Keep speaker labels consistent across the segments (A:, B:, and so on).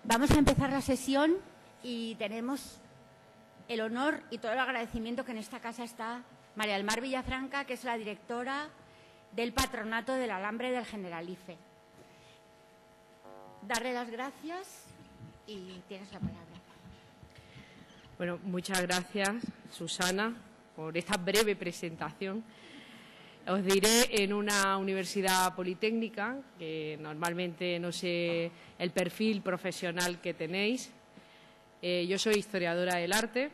A: Vamos a empezar la sesión y tenemos el honor y todo el agradecimiento que en esta casa está María del Mar Villafranca, que es la directora del Patronato del Alambre del Generalife. Darle las gracias y tienes la palabra.
B: Bueno, muchas gracias, Susana, por esta breve presentación. Os diré en una universidad politécnica, que normalmente no sé el perfil profesional que tenéis. Yo soy historiadora del arte,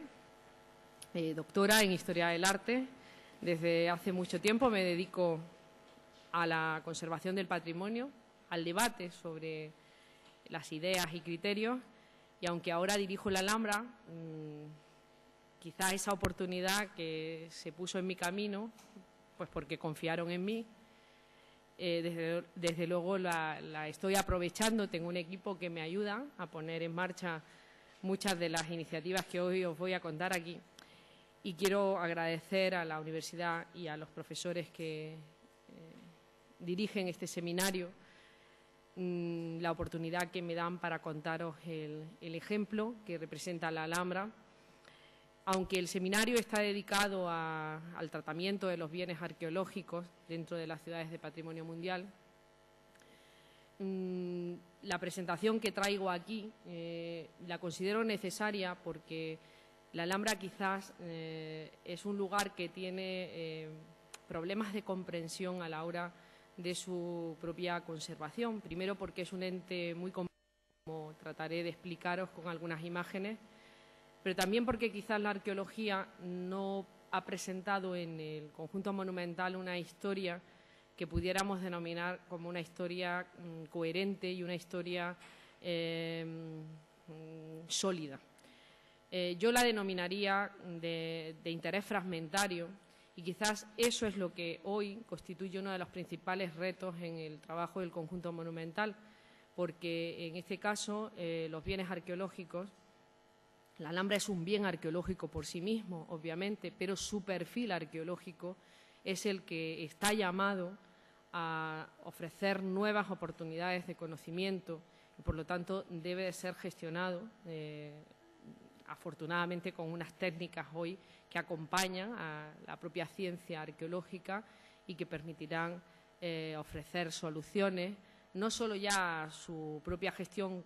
B: doctora en Historia del Arte. Desde hace mucho tiempo me dedico a la conservación del patrimonio, al debate sobre las ideas y criterios, y aunque ahora dirijo la Alhambra, quizá esa oportunidad que se puso en mi camino, pues porque confiaron en mí, desde luego la estoy aprovechando. Tengo un equipo que me ayuda a poner en marcha muchas de las iniciativas que hoy os voy a contar aquí. Y quiero agradecer a la universidad y a los profesores que dirigen este seminario la oportunidad que me dan para contaros el ejemplo que representa la Alhambra. Aunque el seminario está dedicado al tratamiento de los bienes arqueológicos dentro de las ciudades de patrimonio mundial, la presentación que traigo aquí la considero necesaria porque la Alhambra quizás es un lugar que tiene problemas de comprensión a la hora de su propia conservación. Primero porque es un ente muy complejo, como trataré de explicaros con algunas imágenes, pero también porque quizás la arqueología no ha presentado en el conjunto monumental una historia que pudiéramos denominar como una historia coherente y una historia sólida. Yo la denominaría de interés fragmentario, y quizás eso es lo que hoy constituye uno de los principales retos en el trabajo del conjunto monumental, porque en este caso los bienes arqueológicos, la Alhambra es un bien arqueológico por sí mismo, obviamente, pero su perfil arqueológico es el que está llamado a ofrecer nuevas oportunidades de conocimiento y, por lo tanto, debe de ser gestionado, afortunadamente, con unas técnicas hoy que acompañan a la propia ciencia arqueológica y que permitirán ofrecer soluciones, no solo ya a su propia gestión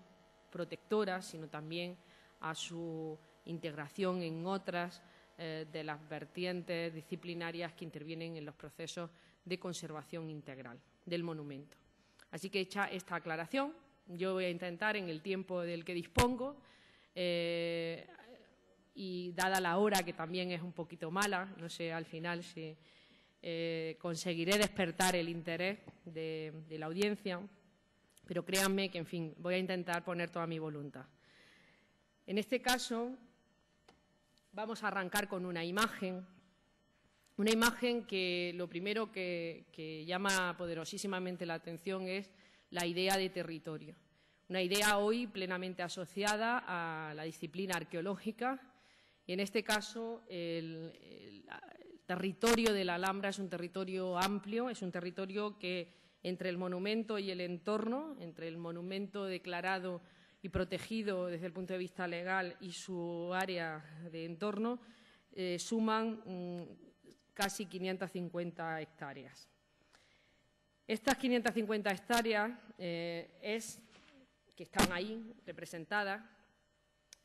B: protectora, sino también a su integración en otras de las vertientes disciplinarias que intervienen en los procesos de conservación integral del monumento. Así que, hecha esta aclaración, yo voy a intentar, en el tiempo del que dispongo, y dada la hora, que también es un poquito mala, no sé al final si conseguiré despertar el interés de la audiencia, pero créanme que, en fin, voy a intentar poner toda mi voluntad. En este caso, vamos a arrancar con una imagen que lo primero que llama poderosísimamente la atención es la idea de territorio. Una idea hoy plenamente asociada a la disciplina arqueológica, y en este caso el territorio de la Alhambra es un territorio amplio, es un territorio que entre el monumento y el entorno, entre el monumento declarado y protegido desde el punto de vista legal y su área de entorno, suman casi 550 hectáreas. Estas 550 hectáreas que están ahí representadas,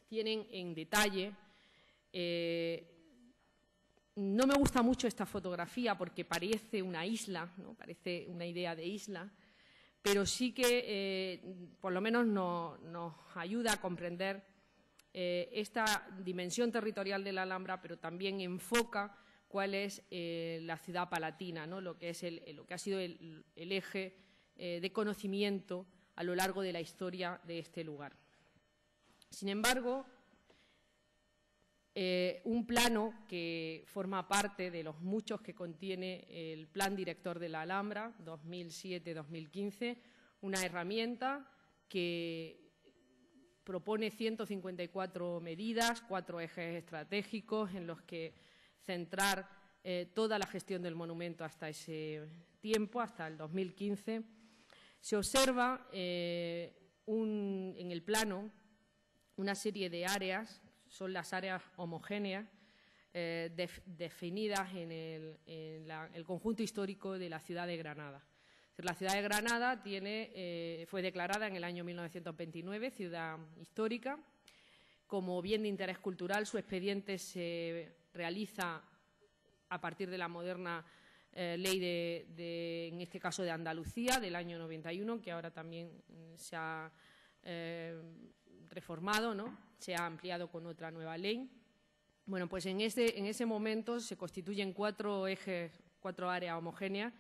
B: tienen en detalle, no me gusta mucho esta fotografía porque parece una isla, ¿no? Parece una idea de isla, pero sí que por lo menos nos ayuda a comprender esta dimensión territorial de la Alhambra, pero también enfoca cuál es la ciudad palatina, ¿no? Lo que ha sido el eje de conocimiento a lo largo de la historia de este lugar. Sin embargo, un plano que forma parte de los muchos que contiene el Plan Director de la Alhambra 2007-2015, una herramienta que propone 154 medidas, 4 ejes estratégicos en los que centrar toda la gestión del monumento hasta ese tiempo, hasta el 2015. Se observa en el plano una serie de áreas, son las áreas homogéneas, definidas en el conjunto histórico de la ciudad de Granada. La ciudad de Granada fue declarada en el año 1929 ciudad histórica. Como bien de interés cultural, su expediente se realiza a partir de la moderna ley en este caso de Andalucía, del año 91, que ahora también se ha reformado, ¿no? Se ha ampliado con otra nueva ley. Bueno, pues en ese momento se constituyen 4 ejes, 4 áreas homogéneas.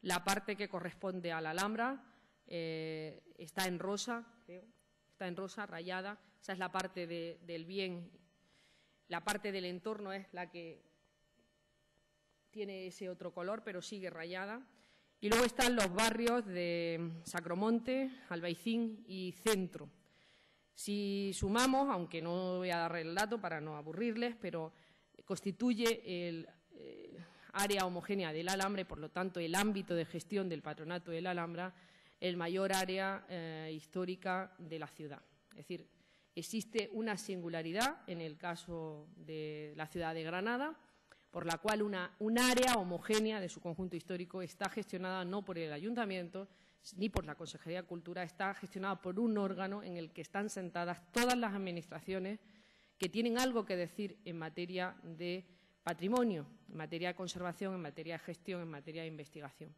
B: La parte que corresponde a la Alhambra está en rosa, creo, está en rosa, rayada. Esa es la parte del bien. La parte del entorno es la que tiene ese otro color, pero sigue rayada. Y luego están los barrios de Sacromonte, Albaicín y Centro. Si sumamos, aunque no voy a dar el dato para no aburrirles, pero constituye el área homogénea del Alhambra, por lo tanto el ámbito de gestión del Patronato del Alhambra, el mayor área histórica de la ciudad. Es decir, existe una singularidad en el caso de la ciudad de Granada, por la cual un área homogénea de su conjunto histórico está gestionada no por el Ayuntamiento ni por la Consejería de Cultura, está gestionada por un órgano en el que están sentadas todas las administraciones que tienen algo que decir en materia de patrimonio, en materia de conservación, en materia de gestión, en materia de investigación.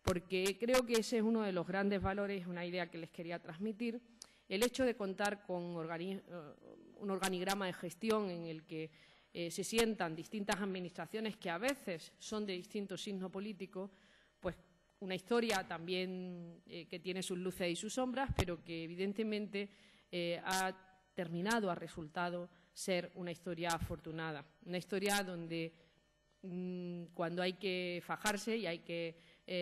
B: Porque creo que ese es uno de los grandes valores, una idea que les quería transmitir, el hecho de contar con un organigrama de gestión en el que se sientan distintas administraciones que a veces son de distintos signos políticos, pues una historia también que tiene sus luces y sus sombras, pero que evidentemente ha resultado ser una historia afortunada, una historia donde cuando hay que fajarse y hay que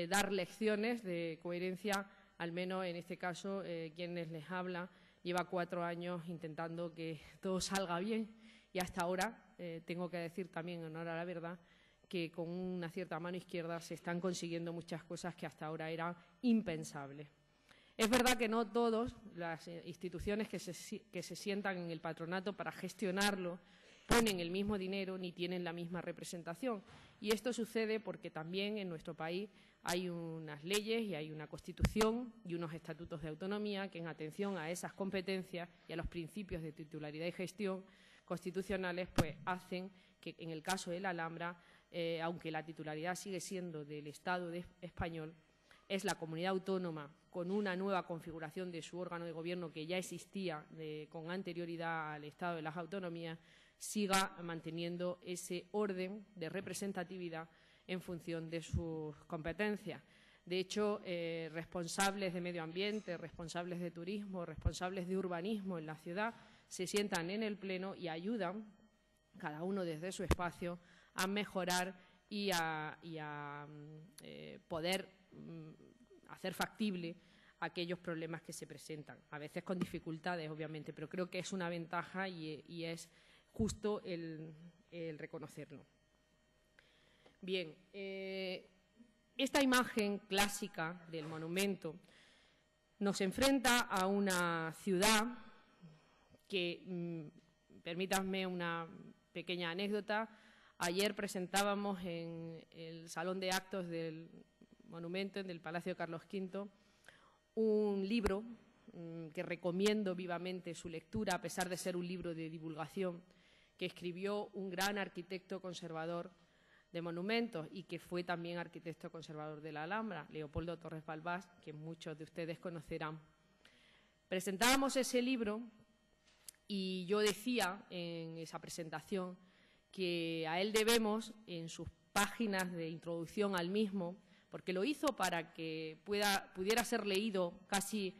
B: dar lecciones de coherencia, al menos en este caso quienes les habla lleva 4 años intentando que todo salga bien y hasta ahora, tengo que decir también en honor a la verdad, que con una cierta mano izquierda se están consiguiendo muchas cosas que hasta ahora eran impensables. Es verdad que no todas las instituciones que se sientan en el patronato para gestionarlo ponen el mismo dinero ni tienen la misma representación. Y esto sucede porque también en nuestro país hay unas leyes y hay una Constitución y unos estatutos de autonomía que en atención a esas competencias y a los principios de titularidad y gestión constitucionales pues hacen que en el caso de la Alhambra, aunque la titularidad sigue siendo del Estado español, es la comunidad autónoma con una nueva configuración de su órgano de gobierno que ya existía con anterioridad al Estado de las autonomías, siga manteniendo ese orden de representatividad en función de sus competencias. De hecho, responsables de medio ambiente, responsables de turismo, responsables de urbanismo en la ciudad se sientan en el Pleno y ayudan, cada uno desde su espacio, a mejorar y a poder hacer factible aquellos problemas que se presentan, a veces con dificultades, obviamente, pero creo que es una ventaja y es justo el reconocerlo. Bien, esta imagen clásica del monumento nos enfrenta a una ciudad que, permítanme una pequeña anécdota, ayer presentábamos en el Salón de Actos del Monumento, del Palacio de Carlos V, un libro que recomiendo vivamente su lectura, a pesar de ser un libro de divulgación, que escribió un gran arquitecto conservador de monumentos y que fue también arquitecto conservador de la Alhambra, Leopoldo Torres Balbás, que muchos de ustedes conocerán. Presentábamos ese libro y yo decía en esa presentación que a él debemos, en sus páginas de introducción al mismo, porque lo hizo para que pudiera ser leído casi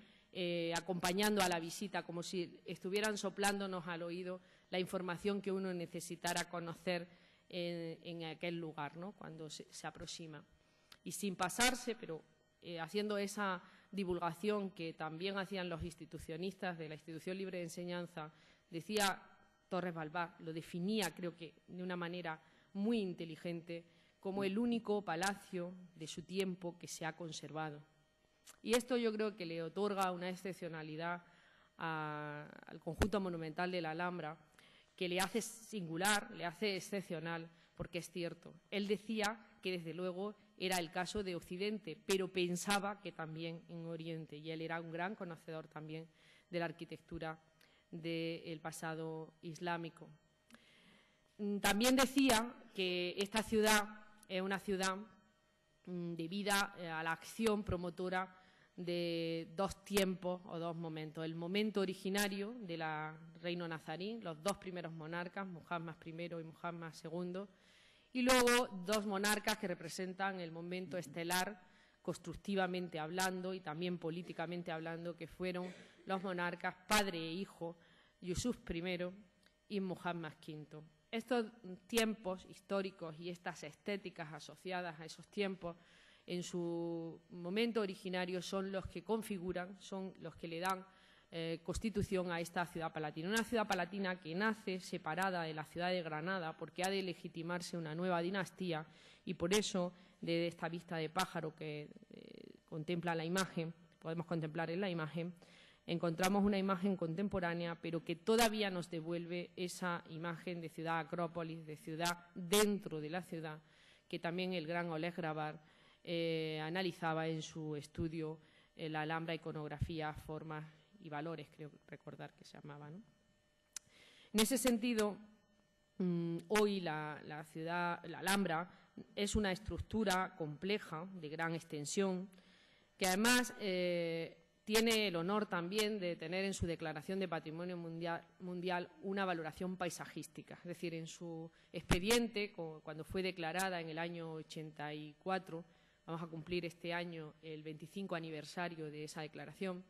B: acompañando a la visita, como si estuvieran soplándonos al oído la información que uno necesitara conocer en aquel lugar, ¿no?, cuando se aproxima. Y sin pasarse, pero haciendo esa divulgación que también hacían los institucionistas de la Institución Libre de Enseñanza, decía Torres Balbás, lo definía creo que de una manera muy inteligente, como el único palacio de su tiempo que se ha conservado. Y esto yo creo que le otorga una excepcionalidad al conjunto monumental de la Alhambra, que le hace singular, le hace excepcional, porque es cierto. Él decía que, desde luego, era el caso de Occidente, pero pensaba que también en Oriente, y él era un gran conocedor también de la arquitectura del pasado islámico. También decía que esta ciudad es una ciudad debida a la acción promotora de dos tiempos o dos momentos. El momento originario del reino nazarí, los dos primeros monarcas, Muhammad I y Muhammad II, y luego dos monarcas que representan el momento estelar, constructivamente hablando y también políticamente hablando, que fueron los monarcas padre e hijo, Yusuf I y Muhammad V. Estos tiempos históricos y estas estéticas asociadas a esos tiempos, en su momento originario, son los que configuran, son los que le dan constitución a esta ciudad palatina. Una ciudad palatina que nace separada de la ciudad de Granada porque ha de legitimarse una nueva dinastía, y por eso, de esta vista de pájaro que contempla la imagen, podemos contemplar en la imagen, encontramos una imagen contemporánea, pero que todavía nos devuelve esa imagen de ciudad acrópolis, de ciudad dentro de la ciudad, que también el gran Oleg Grabar analizaba en su estudio la Alhambra, iconografía, formas y valores, creo recordar que se llamaba, ¿no? En ese sentido, hoy la Alhambra es una estructura compleja, de gran extensión, que además tiene el honor también de tener en su declaración de Patrimonio Mundial una valoración paisajística. Es decir, en su expediente, cuando fue declarada en el año 84, vamos a cumplir este año el 25 aniversario de esa declaración,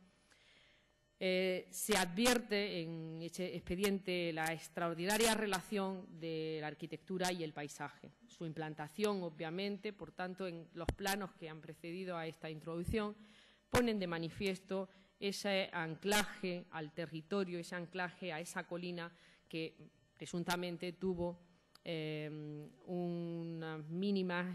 B: se advierte en ese expediente la extraordinaria relación de la arquitectura y el paisaje. Su implantación, obviamente, por tanto, en los planos que han precedido a esta introducción, ponen de manifiesto ese anclaje al territorio, ese anclaje a esa colina que presuntamente tuvo unas mínimas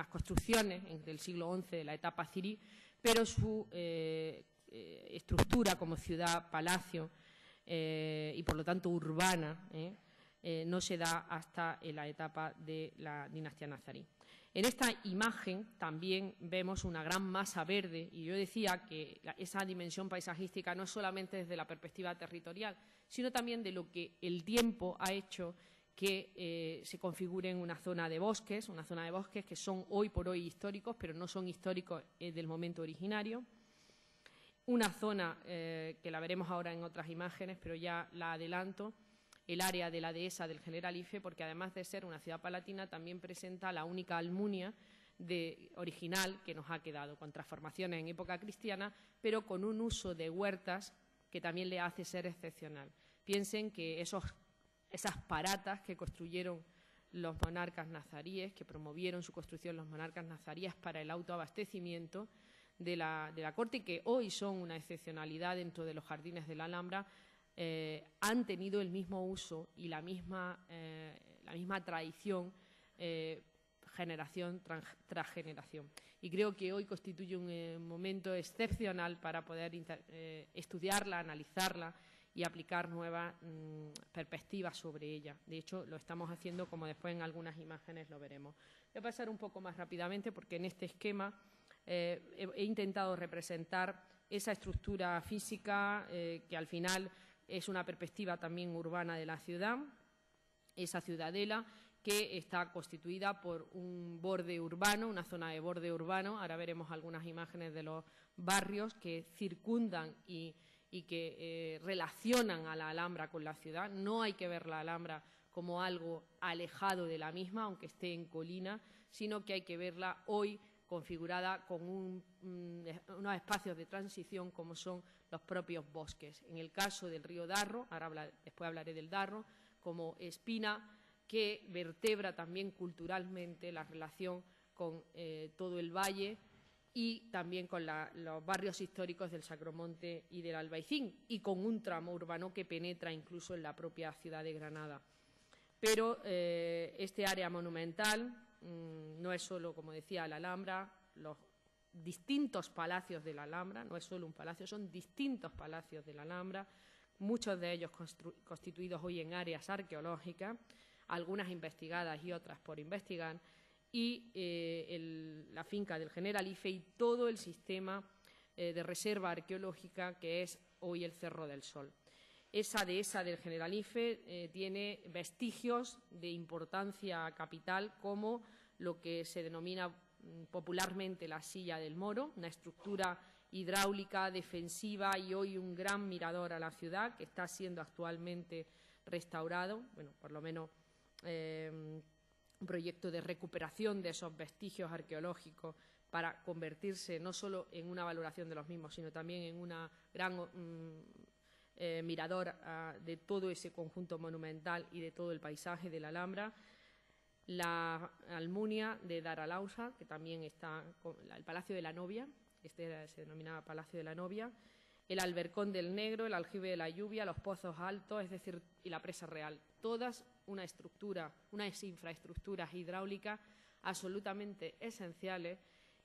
B: construcciones entre el siglo XI de la etapa zirí, pero su estructura como ciudad-palacio y, por lo tanto, urbana, no se da hasta en la etapa de la dinastía nazarí. En esta imagen también vemos una gran masa verde, y yo decía que esa dimensión paisajística no es solamente desde la perspectiva territorial, sino también de lo que el tiempo ha hecho que se configure en una zona de bosques que son hoy por hoy históricos, pero no son históricos del momento originario. Una zona que la veremos ahora en otras imágenes, pero ya la adelanto, el área de la dehesa del Generalife, porque además de ser una ciudad palatina, también presenta la única Almunia original que nos ha quedado, con transformaciones en época cristiana, pero con un uso de huertas que también le hace ser excepcional. Piensen que esas paratas que construyeron los monarcas nazaríes, que promovieron su construcción los monarcas nazaríes para el autoabastecimiento de la corte, y que hoy son una excepcionalidad dentro de los jardines de la Alhambra, han tenido el mismo uso y la misma tradición generación tras generación. Y creo que hoy constituye un momento excepcional para poder estudiarla, analizarla y aplicar nuevas perspectivas sobre ella. De hecho, lo estamos haciendo, como después en algunas imágenes lo veremos. Voy a pasar un poco más rápidamente, porque en este esquema he intentado representar esa estructura física que al final es una perspectiva también urbana de la ciudad, esa ciudadela que está constituida por un borde urbano, una zona de borde urbano. Ahora veremos algunas imágenes de los barrios que circundan y que relacionan a la Alhambra con la ciudad. No hay que ver la Alhambra como algo alejado de la misma, aunque esté en colina, sino que hay que verla hoy configurada con unos espacios de transición como son los propios bosques. En el caso del río Darro, después hablaré del Darro, como espina que vertebra también culturalmente la relación con todo el valle y también con los barrios históricos del Sacromonte y del Albaicín, y con un tramo urbano que penetra incluso en la propia ciudad de Granada. Pero este área monumental no es solo, como decía, la Alhambra, los distintos palacios de la Alhambra, no es solo un palacio, son distintos palacios de la Alhambra, muchos de ellos constituidos hoy en áreas arqueológicas, algunas investigadas y otras por investigar, y la finca del Generalife y todo el sistema de reserva arqueológica que es hoy el Cerro del Sol. Esa dehesa del Generalife tiene vestigios de importancia capital, como lo que se denomina popularmente la Silla del Moro, una estructura hidráulica defensiva y hoy un gran mirador a la ciudad, que está siendo actualmente restaurado, bueno, por lo menos un proyecto de recuperación de esos vestigios arqueológicos para convertirse no solo en una valoración de los mismos, sino también en una gran mirador de todo ese conjunto monumental y de todo el paisaje de la Alhambra. La Almunia de Daralausa, que también está, el Palacio de la Novia, se denominaba Palacio de la Novia, el Albercón del Negro, el Aljibe de la Lluvia, los Pozos Altos, es decir, y la Presa Real. Todas unas infraestructuras hidráulicas absolutamente esenciales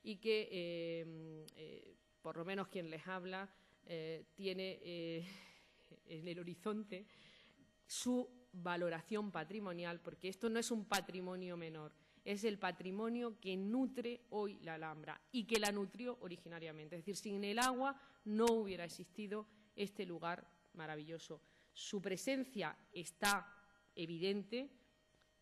B: y que, por lo menos quien les habla, tiene en el horizonte su valoración patrimonial, porque esto no es un patrimonio menor, es el patrimonio que nutre hoy la Alhambra y que la nutrió originariamente. Es decir, sin el agua no hubiera existido este lugar maravilloso. Su presencia está evidente,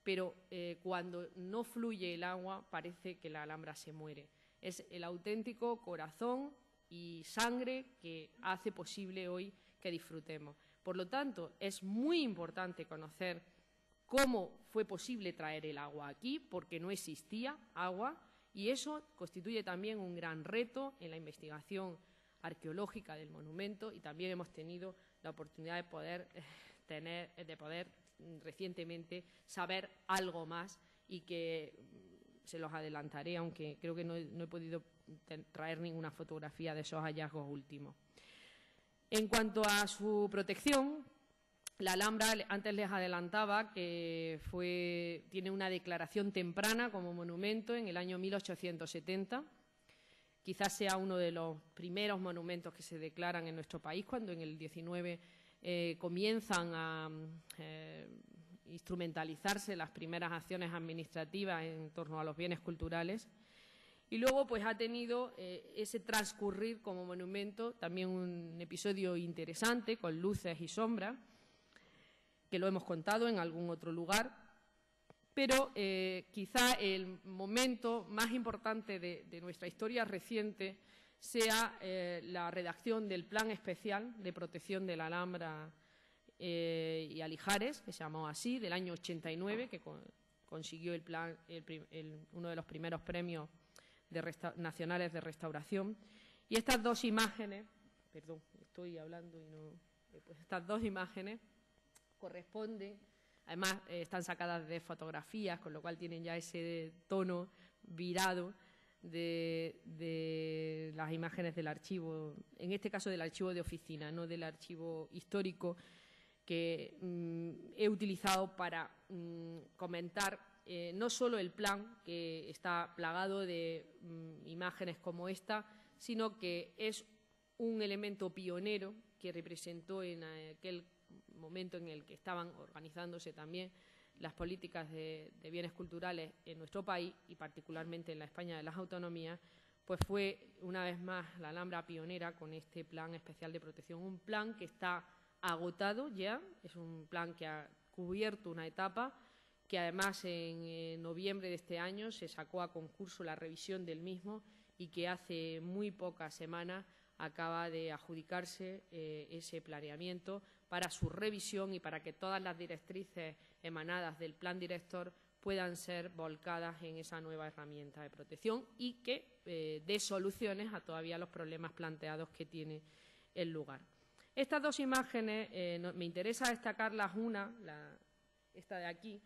B: pero cuando no fluye el agua parece que la Alhambra se muere. Es el auténtico corazón y sangre que hace posible hoy que disfrutemos. Por lo tanto, es muy importante conocer cómo fue posible traer el agua aquí, porque no existía agua, y eso constituye también un gran reto en la investigación arqueológica del monumento, y también hemos tenido la oportunidad de poder recientemente saber algo más, y que se los adelantaré, aunque creo que no he podido traer ninguna fotografía de esos hallazgos últimos. En cuanto a su protección, la Alhambra, antes les adelantaba que tiene una declaración temprana como monumento en el año 1870. Quizás sea uno de los primeros monumentos que se declaran en nuestro país, cuando en el 19 comienzan a instrumentalizarse las primeras acciones administrativas en torno a los bienes culturales. Y luego pues ha tenido ese transcurrir como monumento, también un episodio interesante con luces y sombras, que lo hemos contado en algún otro lugar, pero quizá el momento más importante de nuestra historia reciente sea la redacción del Plan Especial de Protección de la Alhambra y Alijares, que se llamó así, del año 89, que consiguió el plan, uno de los primeros premios nacionales de restauración. Y estas dos imágenes, perdón, estoy hablando y no, pues estas dos imágenes corresponden, además están sacadas de fotografías, con lo cual tienen ya ese tono virado de las imágenes del archivo, en este caso del archivo de oficina, no del archivo histórico, que he utilizado para comentar no solo el plan, que está plagado de imágenes como esta, sino que es un elemento pionero que representó en aquel momento en el que estaban organizándose también las políticas de bienes culturales en nuestro país, y particularmente en la España de las autonomías, pues fue una vez más la Alhambra pionera con este plan especial de protección, un plan que está agotado ya, es un plan que ha cubierto una etapa, que además en noviembre de este año se sacó a concurso la revisión del mismo, y que hace muy pocas semanas acaba de adjudicarse ese planeamiento para su revisión y para que todas las directrices emanadas del plan director puedan ser volcadas en esa nueva herramienta de protección y que dé soluciones a todavía los problemas planteados que tiene el lugar. Estas dos imágenes, me interesa destacarlas, esta de aquí,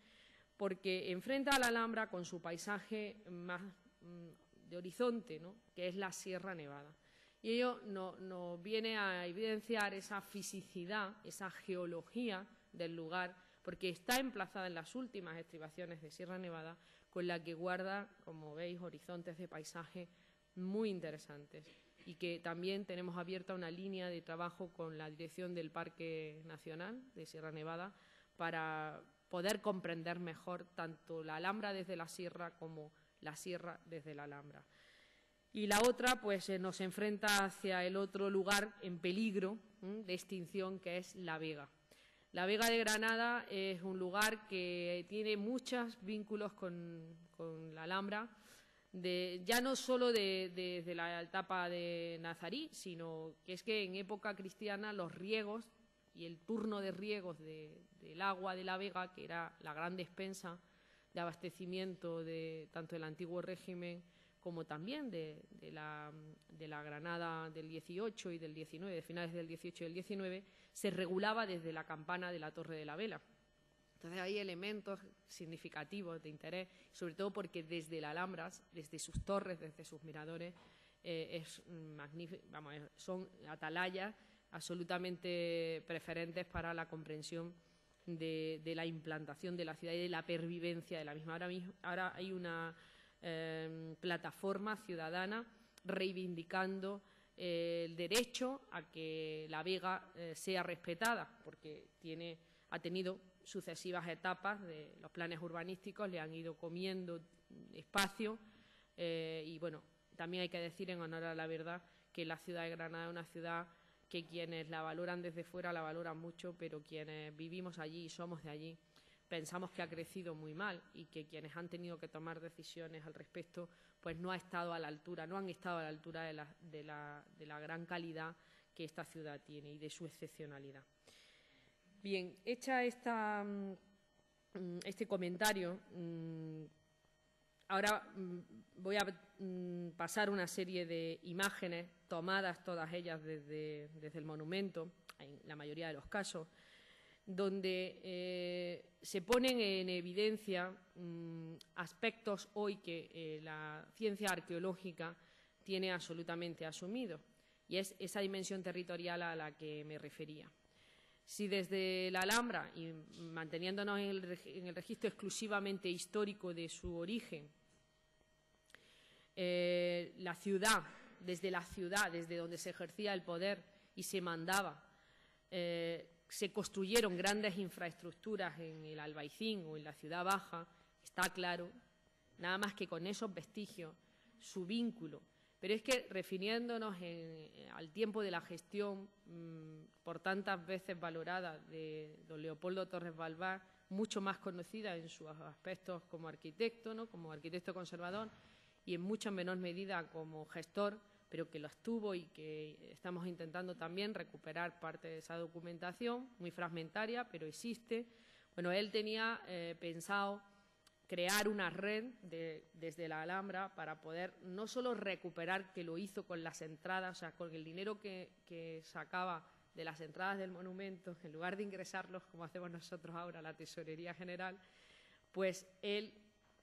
B: porque enfrenta a la Alhambra con su paisaje más de horizonte, ¿no?, que es la Sierra Nevada. Y ello nos viene a evidenciar esa fisicidad, esa geología del lugar, porque está emplazada en las últimas estribaciones de Sierra Nevada, con la que guarda, como veis, horizontes de paisaje muy interesantes, y que también tenemos abierta una línea de trabajo con la dirección del Parque Nacional de Sierra Nevada para poder comprender mejor tanto la Alhambra desde la sierra como la sierra desde la Alhambra. Y la otra, pues nos enfrenta hacia el otro lugar en peligro de extinción, que es La Vega. La Vega de Granada es un lugar que tiene muchos vínculos con la Alhambra, ya no solo desde la etapa de Nazarí, sino que es que en época cristiana los riegos y el turno de riegos del agua de la Vega, que era la gran despensa de abastecimiento de tanto del antiguo régimen como también de la Granada del 18 y del 19, de finales del 18 y del 19, se regulaba desde la campana de la Torre de la Vela. Entonces hay elementos significativos de interés, sobre todo porque desde la Alhambra, desde sus torres, desde sus miradores, son atalayas absolutamente preferentes para la comprensión de la implantación de la ciudad y de la pervivencia de la misma. Ahora hay una plataforma ciudadana reivindicando el derecho a que la Vega sea respetada, porque ha tenido sucesivas etapas de los planes urbanísticos, le han ido comiendo espacio y bueno, también hay que decir en honor a la verdad que la ciudad de Granada es una ciudad que quienes la valoran desde fuera la valoran mucho, pero quienes vivimos allí y somos de allí pensamos que ha crecido muy mal y que quienes han tenido que tomar decisiones al respecto pues no han estado a la altura de la gran calidad que esta ciudad tiene y de su excepcionalidad. Bien, hecha este comentario, ahora voy a pasar una serie de imágenes tomadas todas ellas desde el monumento, en la mayoría de los casos, donde se ponen en evidencia aspectos hoy que la ciencia arqueológica tiene absolutamente asumido, y es esa dimensión territorial a la que me refería. Si desde la Alhambra, y manteniéndonos en el registro exclusivamente histórico de su origen, la ciudad, desde donde se ejercía el poder y se mandaba, se construyeron grandes infraestructuras en el Albaicín o en la Ciudad Baja, está claro, nada más que con esos vestigios, su vínculo. Pero es que, refiriéndonos al tiempo de la gestión, por tantas veces valorada, de don Leopoldo Torres Balbás, mucho más conocida en sus aspectos como arquitecto, ¿no?, como arquitecto conservador, y en mucha menor medida como gestor, pero que los tuvo y que estamos intentando también recuperar parte de esa documentación, muy fragmentaria, pero existe. Bueno, él tenía pensado crear una red desde la Alhambra para poder no solo recuperar, que lo hizo con las entradas, o sea, con el dinero que sacaba de las entradas del monumento, en lugar de ingresarlos, como hacemos nosotros ahora, a la Tesorería General, pues él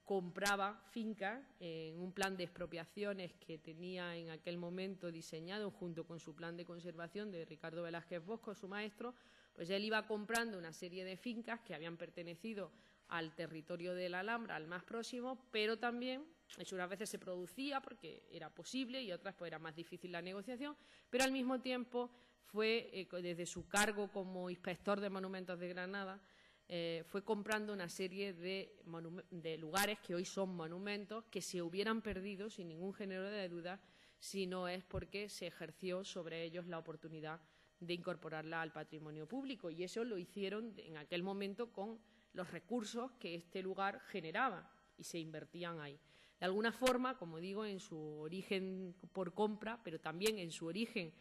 B: compraba fincas en un plan de expropiaciones que tenía en aquel momento diseñado junto con su plan de conservación de Ricardo Velázquez Bosco, su maestro. Pues él iba comprando una serie de fincas que habían pertenecido al territorio de la Alhambra, al más próximo, pero también, eso unas veces se producía porque era posible y otras pues era más difícil la negociación, pero al mismo tiempo fue, desde su cargo como inspector de monumentos de Granada, fue comprando una serie de lugares que hoy son monumentos que se hubieran perdido sin ningún género de duda si no es porque se ejerció sobre ellos la oportunidad de incorporarla al patrimonio público, y eso lo hicieron en aquel momento con los recursos que este lugar generaba y se invertían ahí. De alguna forma, como digo, en su origen por compra, pero también en su origen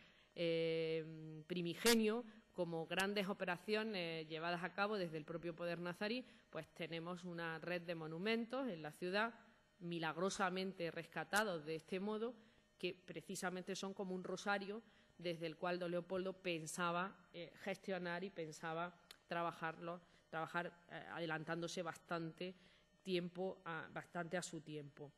B: primigenio, como grandes operaciones llevadas a cabo desde el propio poder nazarí, pues tenemos una red de monumentos en la ciudad, milagrosamente rescatados de este modo, que precisamente son como un rosario desde el cual don Leopoldo pensaba gestionar y pensaba trabajar adelantándose bastante a su tiempo.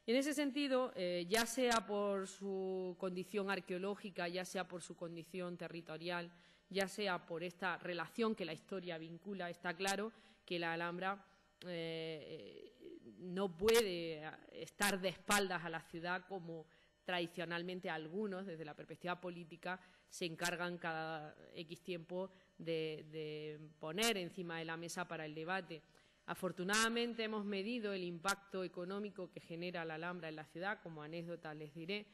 B: En ese sentido, ya sea por su condición arqueológica, ya sea por su condición territorial, ya sea por esta relación que la historia vincula, está claro que la Alhambra no puede estar de espaldas a la ciudad como tradicionalmente algunos, desde la perspectiva política, se encargan cada X tiempo de poner encima de la mesa para el debate. Afortunadamente hemos medido el impacto económico que genera la Alhambra en la ciudad. Como anécdota les diré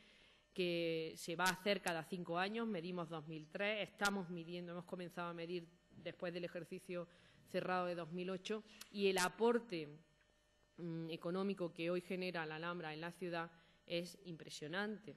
B: que se va a hacer cada 5 años, medimos 2003, estamos midiendo, hemos comenzado a medir después del ejercicio cerrado de 2008, y el aporte económico que hoy genera la Alhambra en la ciudad es impresionante.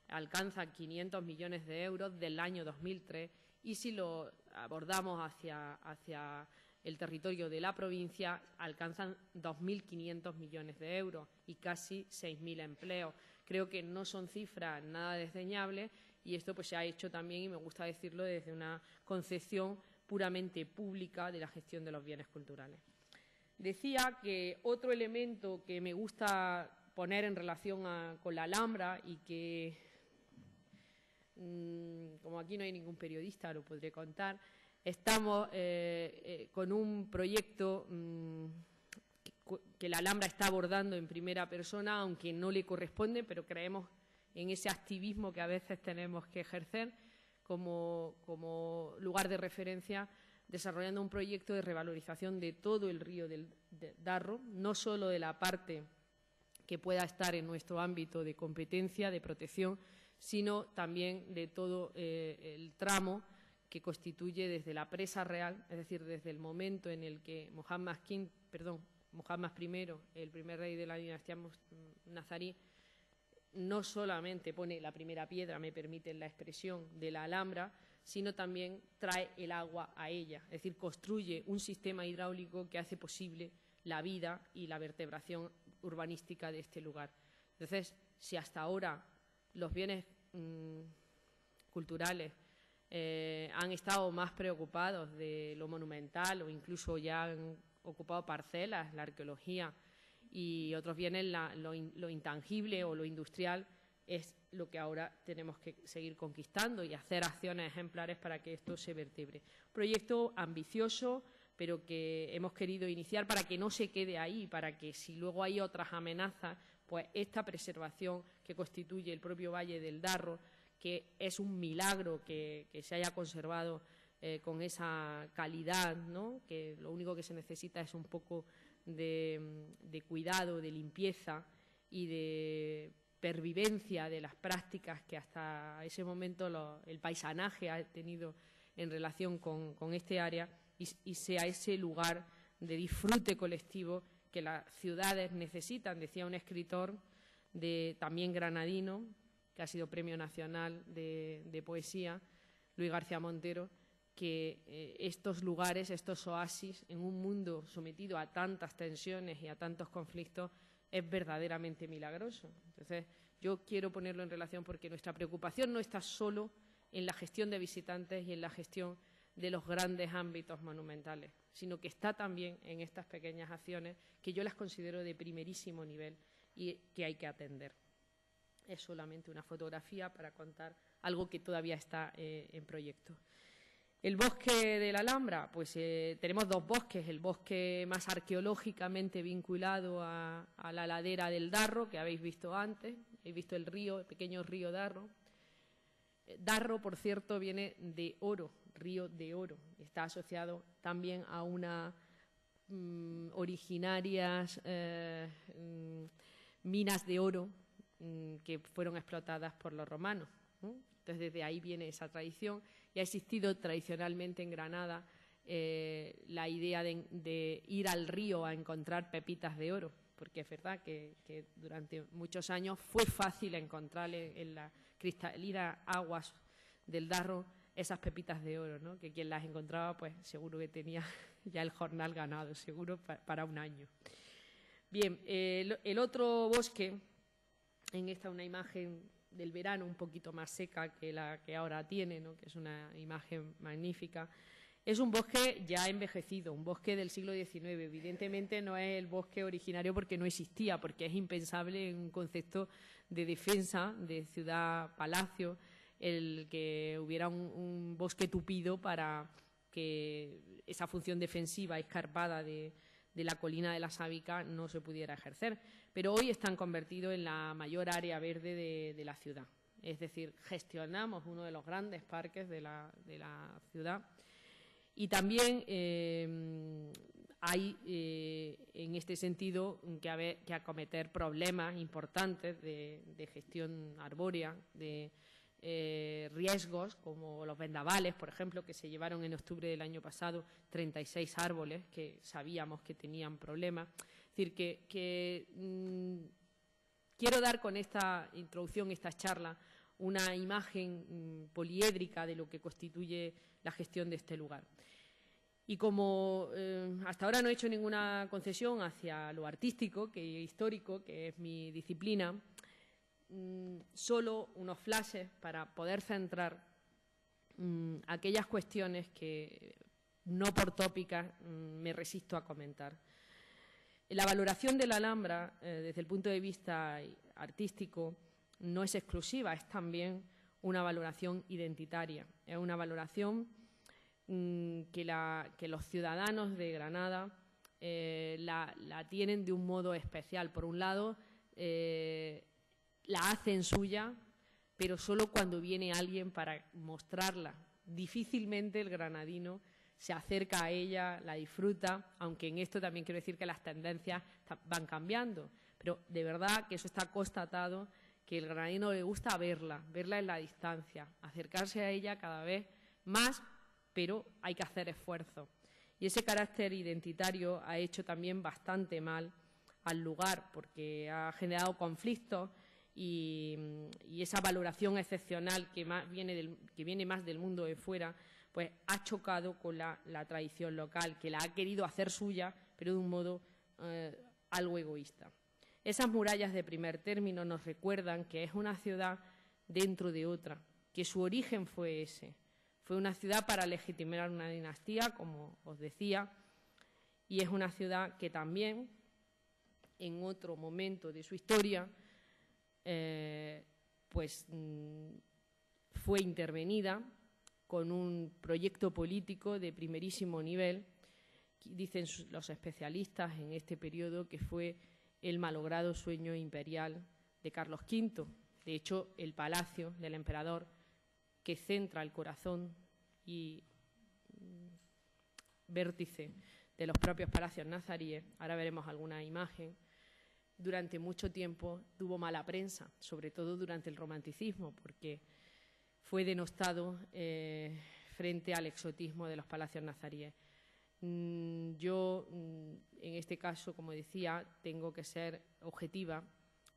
B: Alcanza 500 millones de euros del año 2003, y si lo abordamos hacia el territorio de la provincia, alcanzan 2.500 millones de euros y casi 6.000 empleos. Creo que no son cifras nada desdeñables, y esto pues se ha hecho también, y me gusta decirlo, desde una concepción puramente pública de la gestión de los bienes culturales. Decía que otro elemento que me gusta poner en relación con la Alhambra, y que, como aquí no hay ningún periodista, lo podré contar, estamos con un proyecto que la Alhambra está abordando en primera persona, aunque no le corresponde, pero creemos en ese activismo que a veces tenemos que ejercer como lugar de referencia, desarrollando un proyecto de revalorización de todo el río del Darro, no solo de la parte que pueda estar en nuestro ámbito de competencia, de protección, sino también de todo el tramo que constituye desde la Presa Real, es decir, desde el momento en el que Muhammad I, el primer rey de la dinastía nazarí, no solamente pone la primera piedra, me permiten la expresión, de la Alhambra, sino también trae el agua a ella, es decir, construye un sistema hidráulico que hace posible la vida y la vertebración urbanística de este lugar. Entonces, si hasta ahora los bienes culturales han estado más preocupados de lo monumental, o incluso ya han ocupado parcelas, la arqueología, y otros bienes, lo intangible o lo industrial, es lo que ahora tenemos que seguir conquistando y hacer acciones ejemplares para que esto se vertebre. Proyecto ambicioso, pero que hemos querido iniciar para que no se quede ahí, para que si luego hay otras amenazas, pues esta preservación que constituye el propio Valle del Darro, que es un milagro que se haya conservado con esa calidad, ¿no? Que lo único que se necesita es un poco de cuidado, de limpieza y de pervivencia de las prácticas que hasta ese momento el paisanaje ha tenido en relación con este área, y sea ese lugar de disfrute colectivo que las ciudades necesitan. Decía un escritor también granadino, que ha sido Premio Nacional de Poesía, Luis García Montero, que estos lugares, estos oasis, en un mundo sometido a tantas tensiones y a tantos conflictos, es verdaderamente milagroso. Entonces, yo quiero ponerlo en relación porque nuestra preocupación no está solo en la gestión de visitantes y en la gestión de los grandes ámbitos monumentales, sino que está también en estas pequeñas acciones que yo las considero de primerísimo nivel y que hay que atender. Es solamente una fotografía para contar algo que todavía está en proyecto. El bosque de la Alhambra, pues tenemos dos bosques, el bosque más arqueológicamente vinculado a la ladera del Darro, que habéis visto antes, habéis visto el río, el pequeño río Darro. Darro, por cierto, viene de oro, río de oro, está asociado también a unas originarias minas de oro que fueron explotadas por los romanos, ¿no? Entonces, desde ahí viene esa tradición, y ha existido tradicionalmente en Granada la idea de ir al río a encontrar pepitas de oro, porque es verdad que durante muchos años fue fácil encontrar en las cristalinas aguas del Darro esas pepitas de oro, ¿no? Que quien las encontraba, pues seguro que tenía ya el jornal ganado, seguro para un año. Bien, el otro bosque, en esta una imagen del verano un poquito más seca que la que ahora tiene, ¿no? Que es una imagen magnífica. Es un bosque ya envejecido, un bosque del siglo XIX. Evidentemente no es el bosque originario porque no existía, porque es impensable en un concepto de defensa de ciudad-palacio el que hubiera un bosque tupido para que esa función defensiva escarpada de de la colina de la Sábica no se pudiera ejercer. Pero hoy están convertidos en la mayor área verde de la ciudad. Es decir, gestionamos uno de los grandes parques de la ciudad. Y también hay, en este sentido, que acometer problemas importantes de gestión arbórea, de riesgos como los vendavales, por ejemplo, que se llevaron en octubre del año pasado 36 árboles que sabíamos que tenían problemas. Es decir, quiero dar con esta introducción, esta charla, una imagen poliédrica de lo que constituye la gestión de este lugar. Y como hasta ahora no he hecho ninguna concesión hacia lo artístico, histórico, que es mi disciplina, solo unos flashes para poder centrar aquellas cuestiones que, no por tópicas, me resisto a comentar. La valoración de la Alhambra, desde el punto de vista artístico, no es exclusiva, es también una valoración identitaria, es una valoración que los ciudadanos de Granada la tienen de un modo especial. Por un lado, la hacen suya, pero solo cuando viene alguien para mostrarla. Difícilmente el granadino se acerca a ella, la disfruta, aunque en esto también quiero decir que las tendencias van cambiando. Pero de verdad que eso está constatado, que el granadino le gusta verla en la distancia, acercarse a ella cada vez más, pero hay que hacer esfuerzo. Y ese carácter identitario ha hecho también bastante mal al lugar, porque ha generado conflictos y esa valoración excepcional que viene más del mundo de fuera, pues ha chocado con la tradición local, que la ha querido hacer suya, pero de un modo algo egoísta. Esas murallas de primer término nos recuerdan que es una ciudad dentro de otra, que su origen fue ese. Fue una ciudad para legitimar una dinastía, como os decía, y es una ciudad que también, en otro momento de su historia, fue intervenida con un proyecto político de primerísimo nivel. Dicen los especialistas en este periodo que fue el malogrado sueño imperial de Carlos V. De hecho, el palacio del emperador, que centra el corazón y vértice de los propios palacios nazaríes, ahora veremos alguna imagen, durante mucho tiempo tuvo mala prensa, sobre todo durante el romanticismo, porque fue denostado frente al exotismo de los palacios nazaríes. Yo, en este caso, como decía, tengo que ser objetiva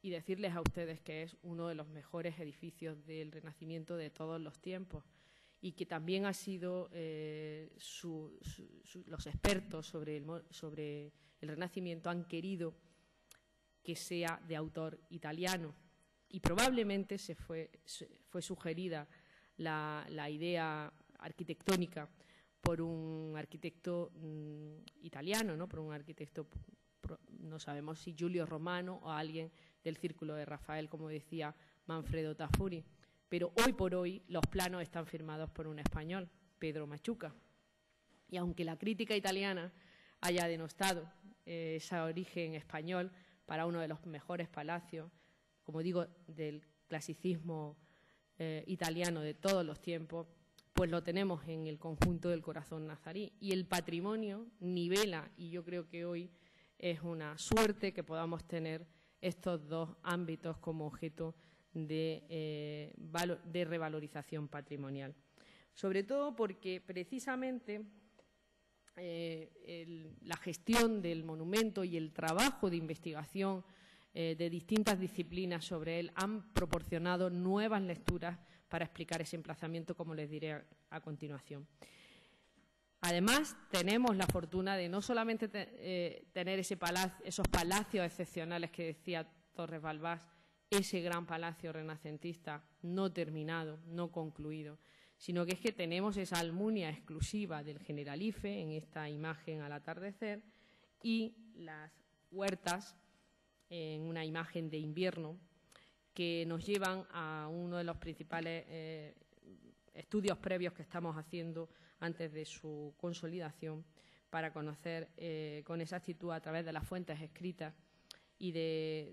B: y decirles a ustedes que es uno de los mejores edificios del Renacimiento de todos los tiempos y que también ha sido los expertos sobre el Renacimiento han querido que sea de autor italiano y probablemente fue sugerida la idea arquitectónica por un arquitecto italiano, ¿no? Por un arquitecto, no sabemos si Giulio Romano o alguien del círculo de Rafael, como decía Manfredo Tafuri. Pero hoy por hoy los planos están firmados por un español, Pedro Machuca. Y aunque la crítica italiana haya denostado ese origen español para uno de los mejores palacios, como digo, del clasicismo italiano de todos los tiempos, pues lo tenemos en el conjunto del corazón nazarí. Y el patrimonio nivela, y yo creo que hoy es una suerte que podamos tener estos dos ámbitos como objeto de revalorización patrimonial. Sobre todo porque precisamente la gestión del monumento y el trabajo de investigación de distintas disciplinas sobre él han proporcionado nuevas lecturas para explicar ese emplazamiento, como les diré a continuación. Además, tenemos la fortuna de no solamente tener esos palacios excepcionales que decía Torres Balbás, ese gran palacio renacentista no terminado, no concluido, sino que es que tenemos esa Almunia exclusiva del Generalife en esta imagen al atardecer y las huertas en una imagen de invierno que nos llevan a uno de los principales estudios previos que estamos haciendo antes de su consolidación, para conocer con exactitud a través de las fuentes escritas y de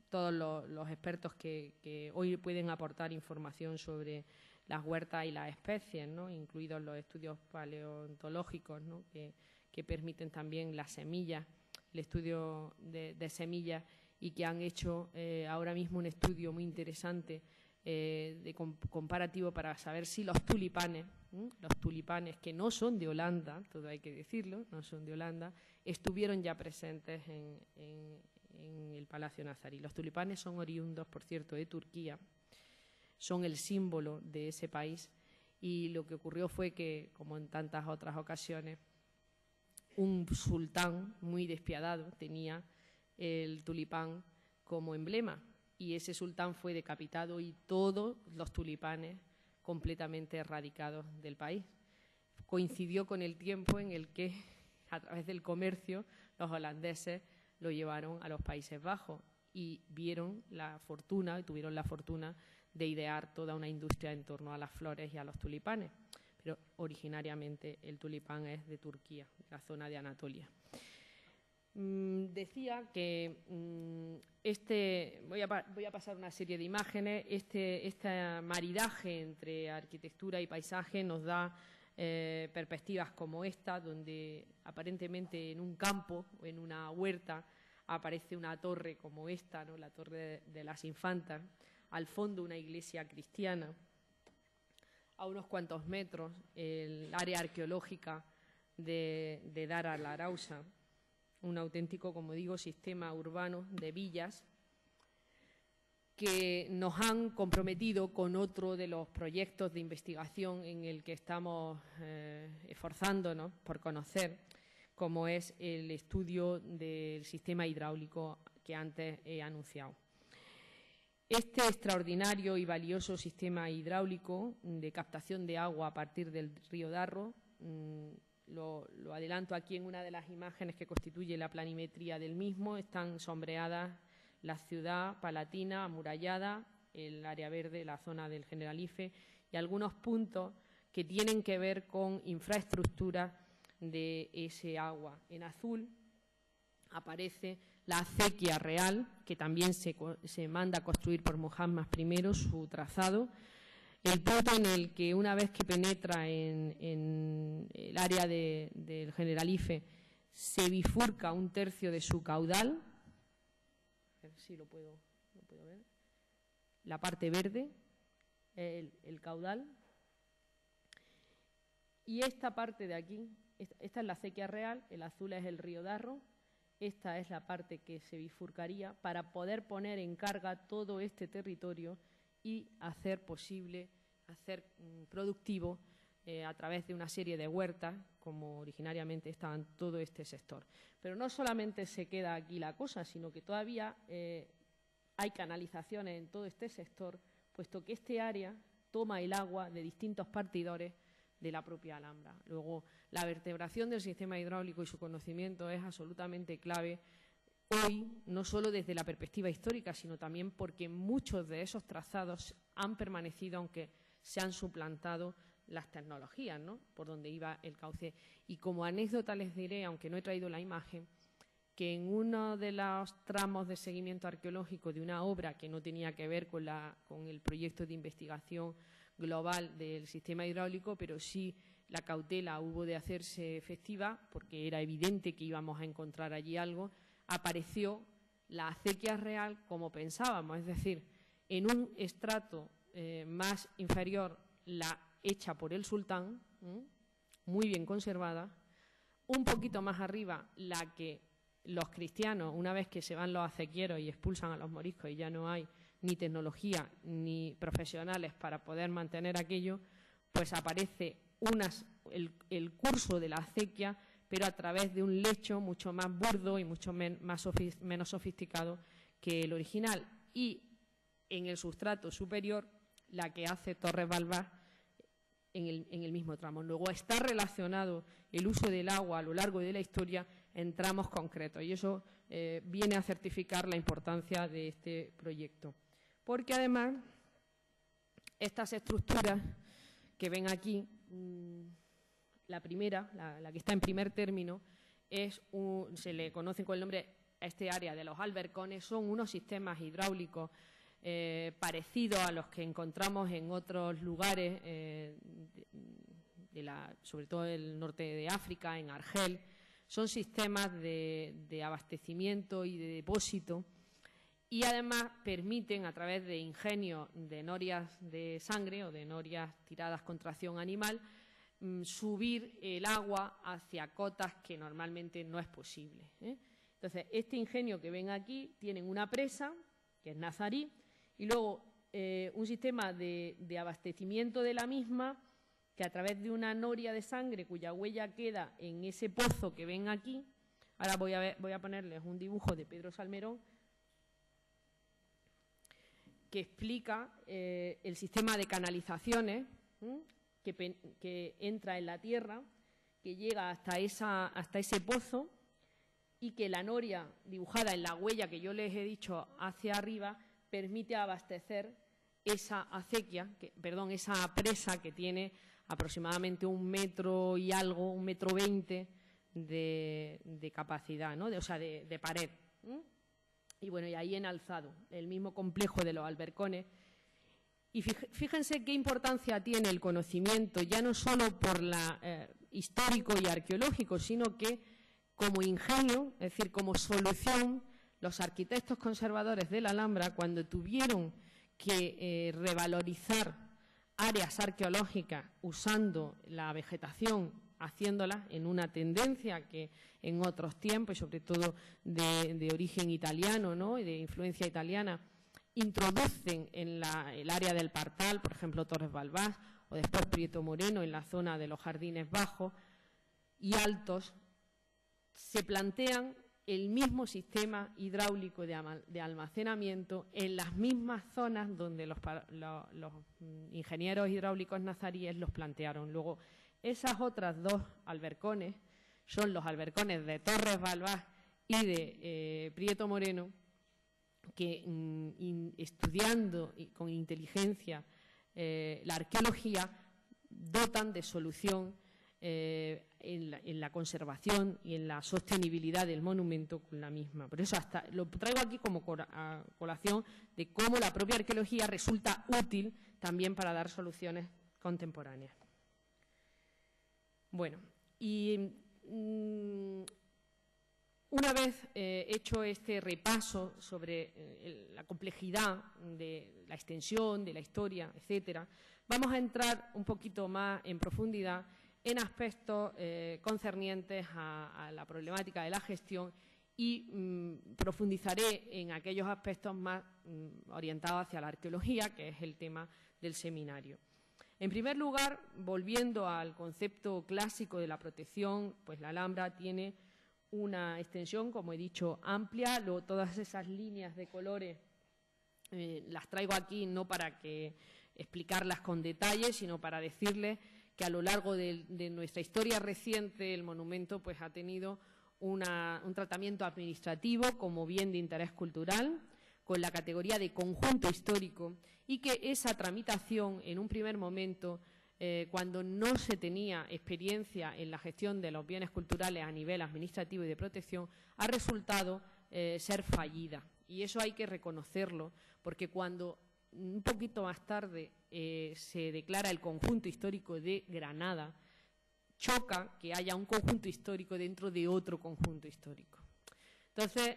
B: todos los expertos que hoy pueden aportar información sobre las huertas y las especies, ¿no?, incluidos los estudios paleontológicos, ¿no?, que permiten también las semillas, el estudio de semillas, y que han hecho ahora mismo un estudio muy interesante comparativo para saber si los tulipanes que no son de Holanda, todo hay que decirlo, no son de Holanda, estuvieron ya presentes en el Palacio Nazarí. Los tulipanes son oriundos, por cierto, de Turquía, son el símbolo de ese país, y lo que ocurrió fue que, como en tantas otras ocasiones, un sultán muy despiadado tenía el tulipán como emblema, y ese sultán fue decapitado y todos los tulipanes completamente erradicados del país. Coincidió con el tiempo en el que, a través del comercio, los holandeses lo llevaron a los Países Bajos y tuvieron la fortuna de idear toda una industria en torno a las flores y a los tulipanes. Pero originariamente el tulipán es de Turquía, de la zona de Anatolia. Decía que voy a pasar una serie de imágenes. Este maridaje entre arquitectura y paisaje nos da perspectivas como esta, donde aparentemente en un campo o en una huerta aparece una torre como esta, ¿no?, la Torre de las Infantas, al fondo una iglesia cristiana, a unos cuantos metros el área arqueológica de Dar al-Arausa, un auténtico, como digo, sistema urbano de villas que nos han comprometido con otro de los proyectos de investigación en el que estamos esforzándonos por conocer, como es el estudio del sistema hidráulico que antes he anunciado. Este extraordinario y valioso sistema hidráulico de captación de agua a partir del río Darro, lo adelanto aquí en una de las imágenes que constituye la planimetría del mismo, están sombreadas la ciudad palatina amurallada, el área verde, la zona del Generalife, y algunos puntos que tienen que ver con infraestructura de ese agua. En azul aparece la acequia real, que también se manda a construir por Muhammad I, su trazado, el punto en el que, una vez que penetra en el área del Generalife, se bifurca un tercio de su caudal. A ver si lo puedo ver. La parte verde, el caudal. Y esta parte de aquí, esta es la acequia real, el azul es el río Darro. Esta es la parte que se bifurcaría para poder poner en carga todo este territorio y hacer posible, hacer productivo a través de una serie de huertas, como originariamente estaba en todo este sector. Pero no solamente se queda aquí la cosa, sino que todavía hay canalizaciones en todo este sector, puesto que este área toma el agua de distintos partidores de la propia Alhambra. Luego, la vertebración del sistema hidráulico y su conocimiento es absolutamente clave hoy, no solo desde la perspectiva histórica, sino también porque muchos de esos trazados han permanecido, aunque se han suplantado las tecnologías, ¿no?, por donde iba el cauce. Y como anécdota les diré, aunque no he traído la imagen, que en uno de los tramos de seguimiento arqueológico de una obra que no tenía que ver con el proyecto de investigación global del sistema hidráulico, pero sí la cautela hubo de hacerse efectiva porque era evidente que íbamos a encontrar allí algo, apareció la acequia real como pensábamos, es decir, en un estrato más inferior la hecha por el sultán, muy bien conservada, un poquito más arriba la que los cristianos, una vez que se van los acequieros y expulsan a los moriscos y ya no hay ni tecnología ni profesionales para poder mantener aquello, pues aparece el curso de la acequia, pero a través de un lecho mucho más burdo y mucho menos sofisticado que el original. Y en el sustrato superior, la que hace Torres Balbás en el mismo tramo. Luego está relacionado el uso del agua a lo largo de la historia en tramos concretos, y eso viene a certificar la importancia de este proyecto. Porque además, estas estructuras que ven aquí, La primera, la que está en primer término, se le conoce con el nombre a este área de los albercones. Son unos sistemas hidráulicos parecidos a los que encontramos en otros lugares, sobre todo el norte de África, en Argel. Son sistemas de abastecimiento y de depósito, y además permiten, a través de ingenios de norias de sangre o de norias tiradas con tracción animal, subir el agua hacia cotas que normalmente no es posible, ¿eh? Entonces, este ingenio que ven aquí tienen una presa, que es Nazarí, y luego un sistema de abastecimiento de la misma, que a través de una noria de sangre cuya huella queda en ese pozo que ven aquí. Ahora voy a ponerles un dibujo de Pedro Salmerón que explica el sistema de canalizaciones que entra en la tierra, que llega hasta ese pozo, y que la noria dibujada en la huella que yo les he dicho hacia arriba permite abastecer esa esa presa que tiene aproximadamente 1 metro y algo, 1,20 m de capacidad, ¿no? de pared. Y bueno, y ahí en alzado, el mismo complejo de los albercones. Y fíjense qué importancia tiene el conocimiento, ya no solo por histórico y arqueológico, sino que como ingenio, es decir, como solución, los arquitectos conservadores de la Alhambra, cuando tuvieron que revalorizar áreas arqueológicas usando la vegetación, haciéndolas en una tendencia que en otros tiempos, sobre todo de origen italiano, ¿no?, y de influencia italiana, introducen en el área del Partal, por ejemplo, Torres Balbás, o después Prieto Moreno, en la zona de los jardines bajos y altos, se plantean el mismo sistema hidráulico de almacenamiento en las mismas zonas donde los ingenieros hidráulicos nazaríes los plantearon. Luego, esas otras 2 albercones son los albercones de Torres Balbás y de Prieto Moreno, que estudiando con inteligencia la arqueología, dotan de solución en la conservación y en la sostenibilidad del monumento con la misma. Por eso lo traigo aquí como colación de cómo la propia arqueología resulta útil también para dar soluciones contemporáneas. Bueno, y una vez hecho este repaso sobre la complejidad de la extensión, de la historia, etcétera, vamos a entrar un poquito más en profundidad en aspectos concernientes a la problemática de la gestión y profundizaré en aquellos aspectos más orientados hacia la arqueología, que es el tema del seminario. En primer lugar, volviendo al concepto clásico de la protección, pues la Alhambra tiene una extensión, como he dicho, amplia. Luego, todas esas líneas de colores las traigo aquí no para explicarlas con detalle, sino para decirles que a lo largo de nuestra historia reciente el monumento pues, ha tenido un tratamiento administrativo como bien de interés cultural, con la categoría de conjunto histórico, y que esa tramitación en un primer momento, cuando no se tenía experiencia en la gestión de los bienes culturales a nivel administrativo y de protección, ha resultado ser fallida. Y eso hay que reconocerlo, porque cuando un poquito más tarde se declara el conjunto histórico de Granada, choca que haya un conjunto histórico dentro de otro conjunto histórico. Entonces,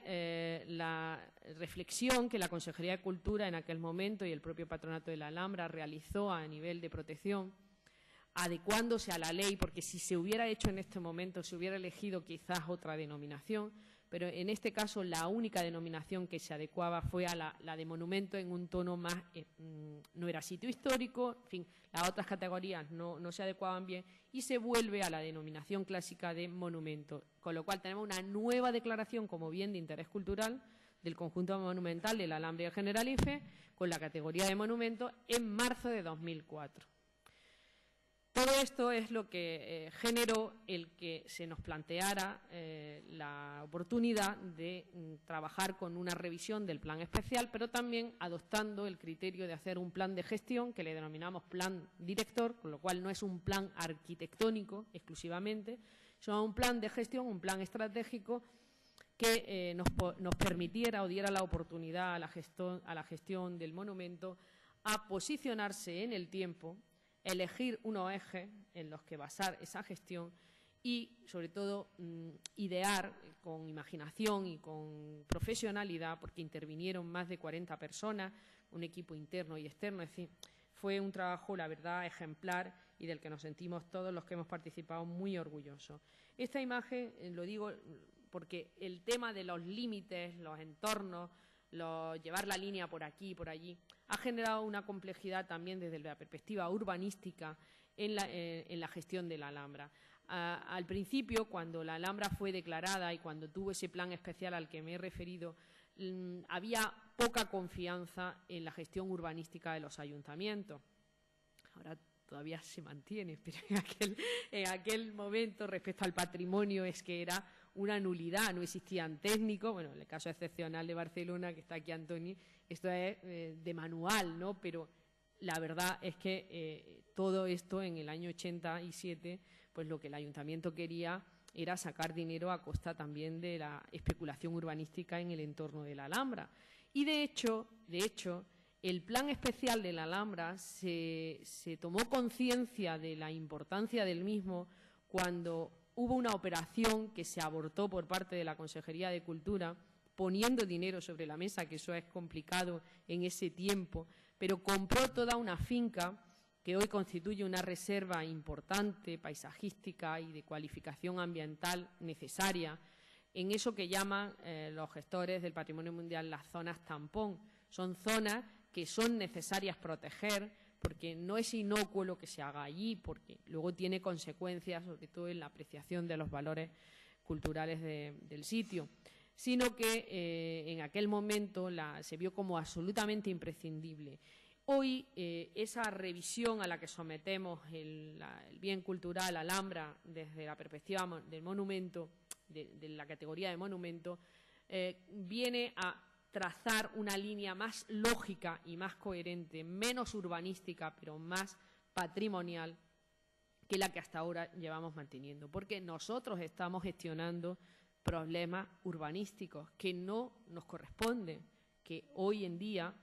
B: la reflexión que la Consejería de Cultura en aquel momento y el propio Patronato de la Alhambra realizó a nivel de protección, adecuándose a la ley, porque si se hubiera hecho en este momento, se hubiera elegido quizás otra denominación, pero en este caso la única denominación que se adecuaba fue a la de monumento en un tono más, no era sitio histórico, en fin, las otras categorías no se adecuaban bien y se vuelve a la denominación clásica de monumento, con lo cual tenemos una nueva declaración como bien de interés cultural del conjunto monumental de la Alhambra y el Generalife con la categoría de monumento en marzo de 2004. Todo esto es lo que generó el que se nos planteara la oportunidad de trabajar con una revisión del plan especial, pero también adoptando el criterio de hacer un plan de gestión que le denominamos plan director, con lo cual no es un plan arquitectónico exclusivamente, sino un plan de gestión, un plan estratégico que nos permitiera o diera la oportunidad a la gestión del monumento a posicionarse en el tiempo, elegir unos ejes en los que basar esa gestión y, sobre todo, idear con imaginación y con profesionalidad, porque intervinieron más de 40 personas, un equipo interno y externo, es decir, fue un trabajo, la verdad, ejemplar y del que nos sentimos todos los que hemos participado muy orgullosos. Esta imagen, lo digo porque el tema de los límites, los entornos, llevar la línea por aquí y por allí, ha generado una complejidad también desde la perspectiva urbanística en la gestión de la Alhambra. Al principio, cuando la Alhambra fue declarada y cuando tuvo ese plan especial al que me he referido, había poca confianza en la gestión urbanística de los ayuntamientos. Ahora todavía se mantiene, pero en aquel momento, respecto al patrimonio, es que era una nulidad, no existían técnicos. Bueno, en el caso excepcional de Barcelona, que está aquí Antoni, esto es de manual, ¿no? Pero la verdad es que todo esto en el año 87, pues lo que el ayuntamiento quería era sacar dinero a costa también de la especulación urbanística en el entorno de la Alhambra. Y de hecho, el plan especial de la Alhambra se tomó conciencia de la importancia del mismo cuando hubo una operación que se abortó por parte de la Consejería de Cultura, poniendo dinero sobre la mesa, que eso es complicado en ese tiempo, pero compró toda una finca que hoy constituye una reserva importante, paisajística y de cualificación ambiental necesaria, en eso que llaman los gestores del Patrimonio Mundial las zonas tampón. Son zonas que son necesarias proteger, porque no es inocuo lo que se haga allí, porque luego tiene consecuencias, sobre todo en la apreciación de los valores culturales del sitio, sino que en aquel momento se vio como absolutamente imprescindible. Hoy esa revisión a la que sometemos el bien cultural Alhambra desde la perspectiva del monumento, de la categoría de monumento, viene a trazar una línea más lógica y más coherente, menos urbanística, pero más patrimonial que la que hasta ahora llevamos manteniendo. Porque nosotros estamos gestionando problemas urbanísticos que no nos corresponden, que hoy en día,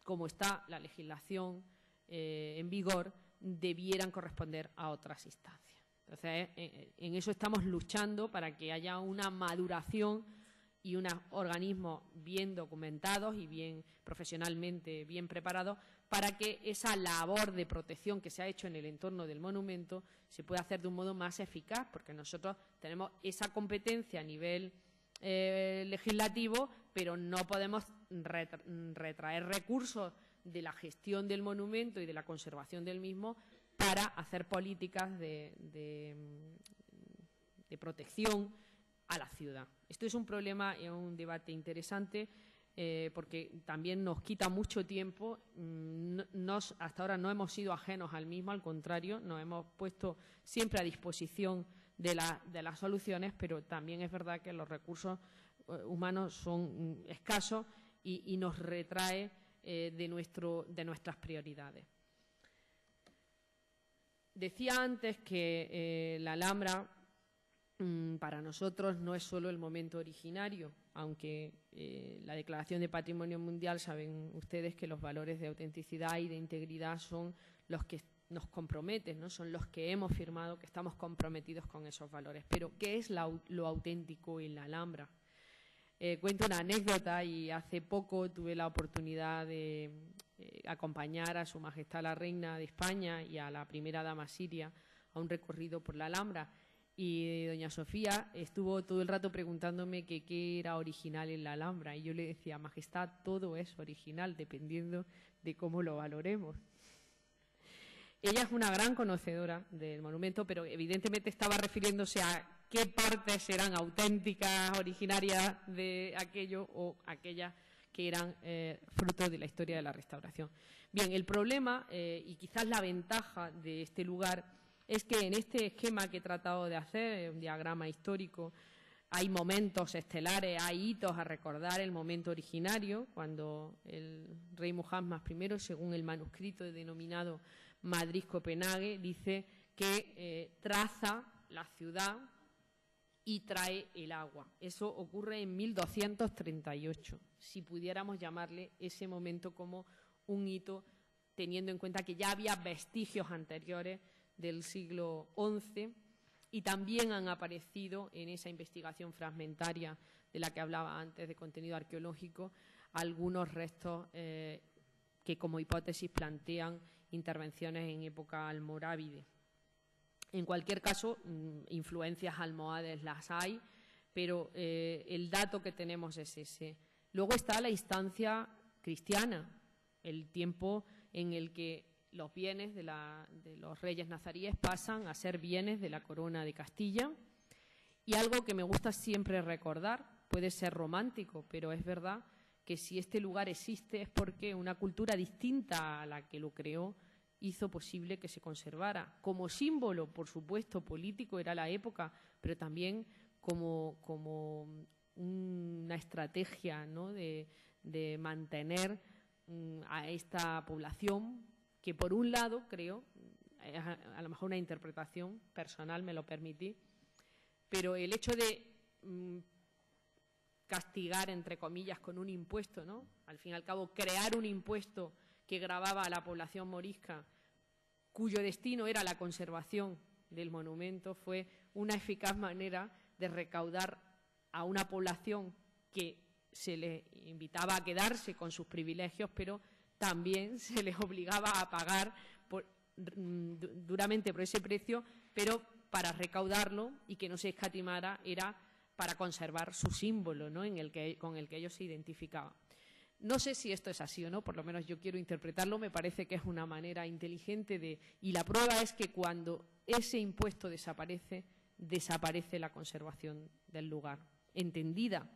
B: como está la legislación en vigor, debieran corresponder a otras instancias. Entonces, en eso estamos luchando para que haya una maduración y unos organismos bien documentados y bien profesionalmente bien preparados para que esa labor de protección que se ha hecho en el entorno del monumento se pueda hacer de un modo más eficaz, porque nosotros tenemos esa competencia a nivel legislativo, pero no podemos retraer recursos de la gestión del monumento y de la conservación del mismo para hacer políticas de protección a la ciudad. Esto es un problema y un debate interesante porque también nos quita mucho tiempo. Hasta ahora no hemos sido ajenos al mismo, al contrario, nos hemos puesto siempre a disposición de las soluciones, pero también es verdad que los recursos humanos son escasos y nos retrae de nuestras prioridades. Decía antes que la Alhambra para nosotros no es solo el monumento originario, aunque la Declaración de Patrimonio Mundial, saben ustedes que los valores de autenticidad y de integridad son los que nos comprometen, ¿no? Son los que hemos firmado, que estamos comprometidos con esos valores. Pero, ¿qué es lo auténtico en la Alhambra? Cuento una anécdota y hace poco tuve la oportunidad de acompañar a Su Majestad la Reina de España y a la primera dama siria a un recorrido por la Alhambra. Y doña Sofía estuvo todo el rato preguntándome que qué era original en la Alhambra. Y yo le decía, Majestad, todo es original, dependiendo de cómo lo valoremos. Ella es una gran conocedora del monumento, pero evidentemente estaba refiriéndose a qué partes eran auténticas, originarias de aquello o aquellas que eran fruto de la historia de la restauración. Bien, el problema y quizás la ventaja de este lugar es que en este esquema que he tratado de hacer, un diagrama histórico, hay momentos estelares, hay hitos a recordar, el momento originario, cuando el rey Muhammad I, según el manuscrito denominado Madrid-Copenhague, dice que traza la ciudad y trae el agua. Eso ocurre en 1238, si pudiéramos llamarle ese momento como un hito, teniendo en cuenta que ya había vestigios anteriores del siglo XI y también han aparecido en esa investigación fragmentaria de la que hablaba antes, de contenido arqueológico, algunos restos que como hipótesis plantean intervenciones en época almorávide. En cualquier caso, influencias almohades las hay, pero el dato que tenemos es ese. Luego está la instancia cristiana, el tiempo en el que los bienes de los reyes nazaríes pasan a ser bienes de la corona de Castilla. Y algo que me gusta siempre recordar, puede ser romántico, pero es verdad que si este lugar existe es porque una cultura distinta a la que lo creó hizo posible que se conservara. Como símbolo, por supuesto, político era la época, pero también como una estrategia, ¿no?, de mantener a esta población que, por un lado, creo, a lo mejor una interpretación personal, me lo permití, pero el hecho de castigar, entre comillas, con un impuesto, ¿no?, al fin y al cabo, crear un impuesto que gravaba a la población morisca, cuyo destino era la conservación del monumento, fue una eficaz manera de recaudar a una población que se le invitaba a quedarse con sus privilegios, pero también se les obligaba a pagar duramente por ese precio, pero para recaudarlo y que no se escatimara era para conservar su símbolo, ¿no?, con el que ellos se identificaban. No sé si esto es así o no, por lo menos yo quiero interpretarlo, me parece que es una manera inteligente y la prueba es que cuando ese impuesto desaparece, desaparece la conservación del lugar, entendida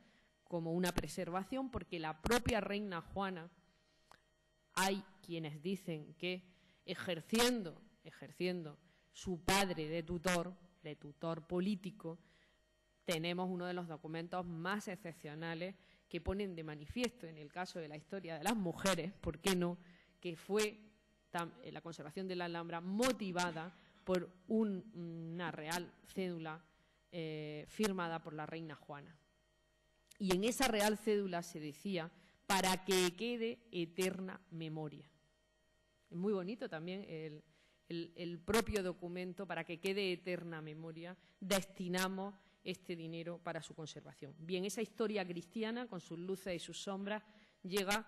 B: como una preservación, porque la propia reina Juana, hay quienes dicen que ejerciendo su padre de tutor político, tenemos uno de los documentos más excepcionales que ponen de manifiesto, en el caso de la historia de las mujeres, ¿por qué no?, que fue la conservación de la Alhambra motivada por una real cédula firmada por la reina Juana. Y en esa real cédula se decía, para que quede eterna memoria. Es muy bonito también el propio documento, para que quede eterna memoria, destinamos este dinero para su conservación. Bien, esa historia cristiana, con sus luces y sus sombras, llega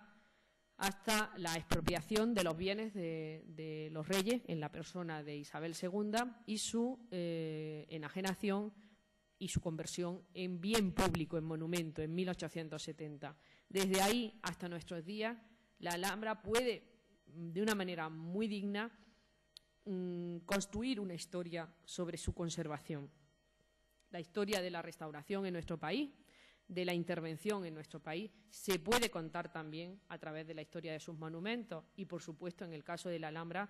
B: hasta la expropiación de los bienes de los reyes en la persona de Isabel II y su enajenación y su conversión en bien público, en monumento, en 1870. Desde ahí hasta nuestros días, la Alhambra puede, de una manera muy digna, construir una historia sobre su conservación. La historia de la restauración en nuestro país, de la intervención en nuestro país, se puede contar también a través de la historia de sus monumentos y, por supuesto, en el caso de la Alhambra,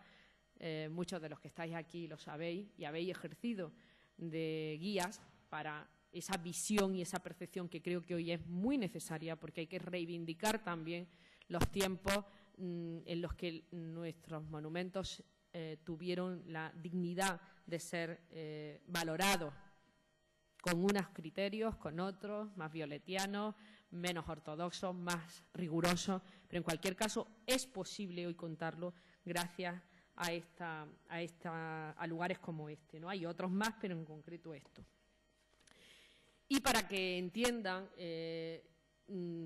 B: muchos de los que estáis aquí lo sabéis y habéis ejercido de guías para esa visión y esa percepción que creo que hoy es muy necesaria, porque hay que reivindicar también los tiempos en los que nuestros monumentos tuvieron la dignidad de ser valorados con unos criterios, con otros, más violetianos, menos ortodoxos, más rigurosos, pero en cualquier caso es posible hoy contarlo gracias a lugares como este, ¿no? Hay otros más, pero en concreto esto. Y para que entiendan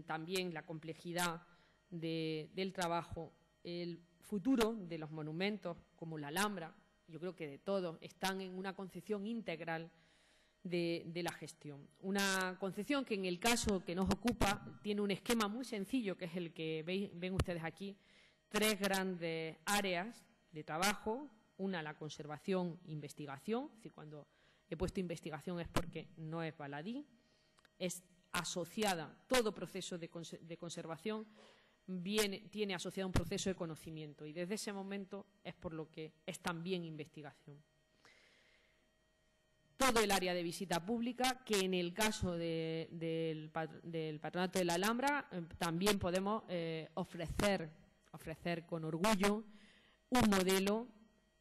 B: también la complejidad del trabajo, el futuro de los monumentos, como la Alhambra, yo creo que de todos, están en una concepción integral de la gestión. Una concepción que en el caso que nos ocupa tiene un esquema muy sencillo, que es el que ven ustedes aquí, 3 grandes áreas de trabajo, una la conservación e investigación, es decir, cuando he puesto investigación es porque no es baladí, es asociada, todo proceso de conservación tiene asociado un proceso de conocimiento, y desde ese momento es por lo que es también investigación. Todo el área de visita pública, que en el caso del Patronato de la Alhambra también podemos ofrecer con orgullo un modelo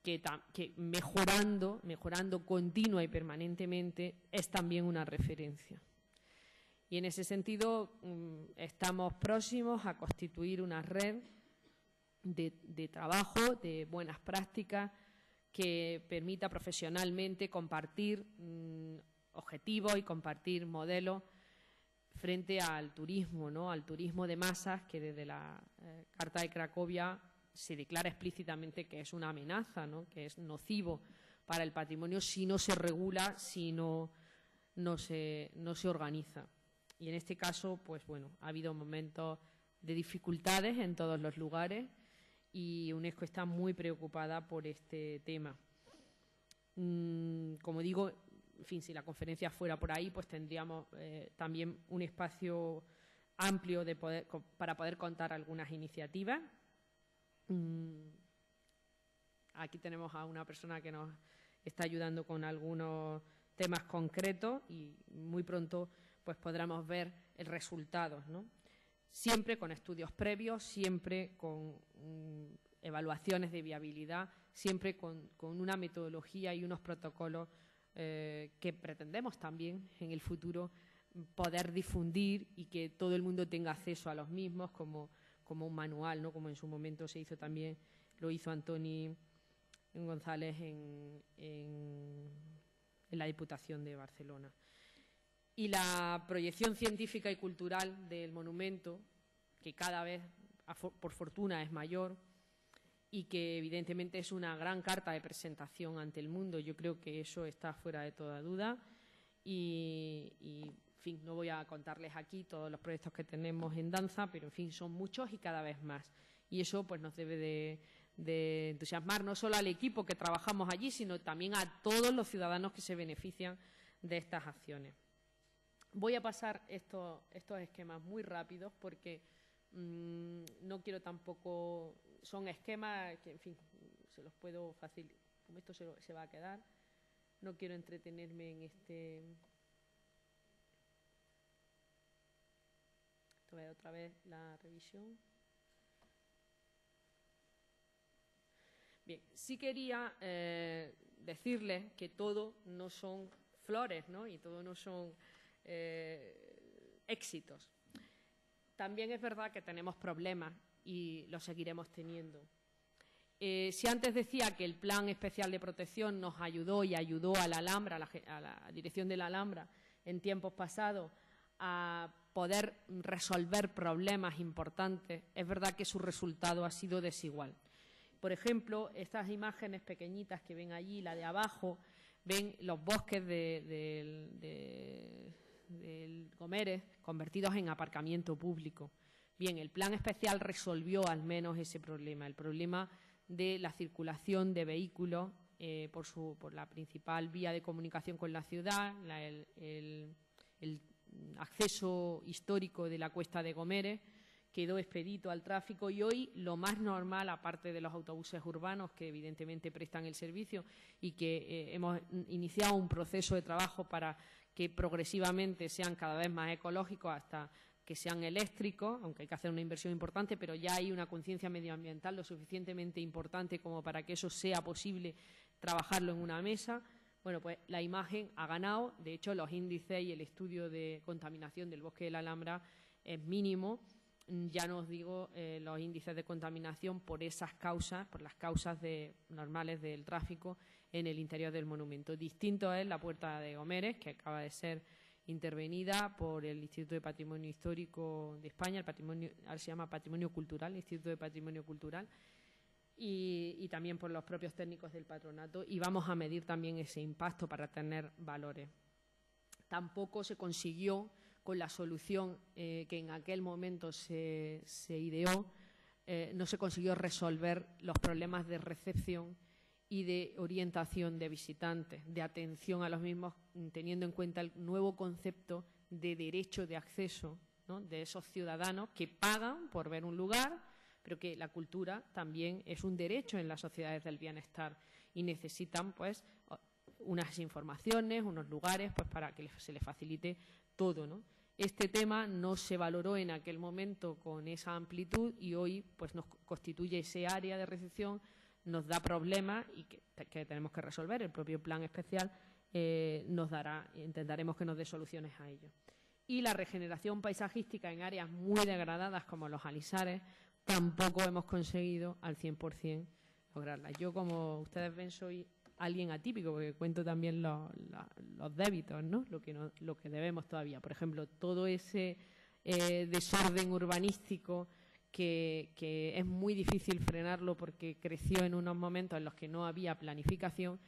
B: que mejorando continua y permanentemente es también una referencia. Y en ese sentido estamos próximos a constituir una red de trabajo, de buenas prácticas, que permita profesionalmente compartir objetivos y compartir modelos frente al turismo, ¿no? Al turismo de masas, que desde la Carta de Cracovia se declara explícitamente que es una amenaza, ¿no? Que es nocivo para el patrimonio si no se regula, si no se organiza. Y en este caso, pues bueno, ha habido momentos de dificultades en todos los lugares, y UNESCO está muy preocupada por este tema. Como digo, en fin, si la conferencia fuera por ahí, pues tendríamos también un espacio amplio para poder contar algunas iniciativas. Aquí tenemos a una persona que nos está ayudando con algunos temas concretos, y muy pronto pues podremos ver el resultado, ¿no? Siempre con estudios previos, siempre con evaluaciones de viabilidad, siempre con una metodología y unos protocolos que pretendemos también en el futuro poder difundir, y que todo el mundo tenga acceso a los mismos como un manual, ¿no? Como en su momento se hizo también, lo hizo Antoni González en la Diputación de Barcelona. Y la proyección científica y cultural del monumento, que cada vez, por fortuna, es mayor, y que evidentemente es una gran carta de presentación ante el mundo. Yo creo que eso está fuera de toda duda, y en fin, no voy a contarles aquí todos los proyectos que tenemos en danza, pero en fin, son muchos y cada vez más. Y eso pues nos debe de entusiasmar no solo al equipo que trabajamos allí, sino también a todos los ciudadanos que se benefician de estas acciones. Voy a pasar estos esquemas muy rápidos porque no quiero tampoco... Son esquemas que, en fin, se los puedo facilitar. Como esto se va a quedar, no quiero entretenerme en este... Esto va otra vez la revisión. Bien, sí quería decirles que todo no son flores, ¿no? Y todo no son éxitos. También es verdad que tenemos problemas y los seguiremos teniendo. Si antes decía que el Plan Especial de Protección nos ayudó y ayudó a la Alhambra, a la dirección de la Alhambra en tiempos pasados, a poder resolver problemas importantes, es verdad que su resultado ha sido desigual. Por ejemplo, estas imágenes pequeñitas que ven allí, la de abajo, ven los bosques del Gomeres convertidos en aparcamiento público. Bien, el plan especial resolvió al menos ese problema, el problema de la circulación de vehículos por la principal vía de comunicación con la ciudad, el acceso histórico de la Cuesta de Gomeres quedó expedito al tráfico, y hoy lo más normal, aparte de los autobuses urbanos que evidentemente prestan el servicio y que hemos iniciado un proceso de trabajo para que progresivamente sean cada vez más ecológicos hasta que sean eléctricos, aunque hay que hacer una inversión importante, pero ya hay una conciencia medioambiental lo suficientemente importante como para que eso sea posible trabajarlo en una mesa. Bueno, pues la imagen ha ganado. De hecho, los índices y el estudio de contaminación del bosque de la Alhambra es mínimo. Ya no os digo los índices de contaminación por esas causas, por las causas normales del tráfico en el interior del monumento. Distinto es la Puerta de Gomeres, que acaba de ser intervenida por el Instituto de Patrimonio Histórico de España, ahora se llama Patrimonio Cultural, el Instituto de Patrimonio Cultural, y también por los propios técnicos del patronato, y vamos a medir también ese impacto para tener valores. Tampoco se consiguió, con la solución que en aquel momento se ideó, no se consiguió resolver los problemas de recepción y de orientación de visitantes, de atención a los mismos, teniendo en cuenta el nuevo concepto de derecho de acceso, ¿no?, de esos ciudadanos que pagan por ver un lugar, pero que la cultura también es un derecho en las sociedades del bienestar y necesitan, pues, unas informaciones, unos lugares, pues, para que se les facilite todo, ¿no? Este tema no se valoró en aquel momento con esa amplitud y hoy, pues, nos constituye ese área de recepción, nos da problemas y que tenemos que resolver. El propio plan especial nos dará, intentaremos que nos dé soluciones a ello. Y la regeneración paisajística en áreas muy degradadas como los alisares, tampoco hemos conseguido al 100% lograrla. Yo, como ustedes ven, soy alguien atípico, porque cuento también los débitos, ¿no?, lo que debemos todavía. Por ejemplo, todo ese desorden urbanístico que es muy difícil frenarlo porque creció en unos momentos en los que no había planificación.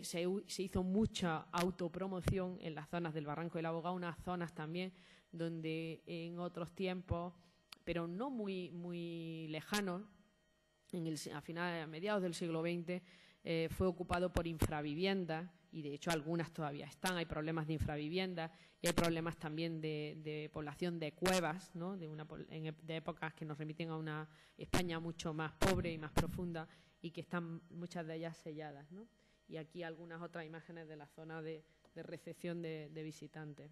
B: Se hizo mucha autopromoción en las zonas del Barranco del Abogado, unas zonas también donde en otros tiempos, pero no muy lejanos, a mediados del siglo XX, fue ocupado por infraviviendas y de hecho algunas todavía están. Hay problemas de infraviviendas y hay problemas también de población de cuevas, ¿no?, de épocas que nos remiten a una España mucho más pobre y más profunda y que están muchas de ellas selladas, ¿no? Y aquí algunas otras imágenes de la zona de recepción de visitantes.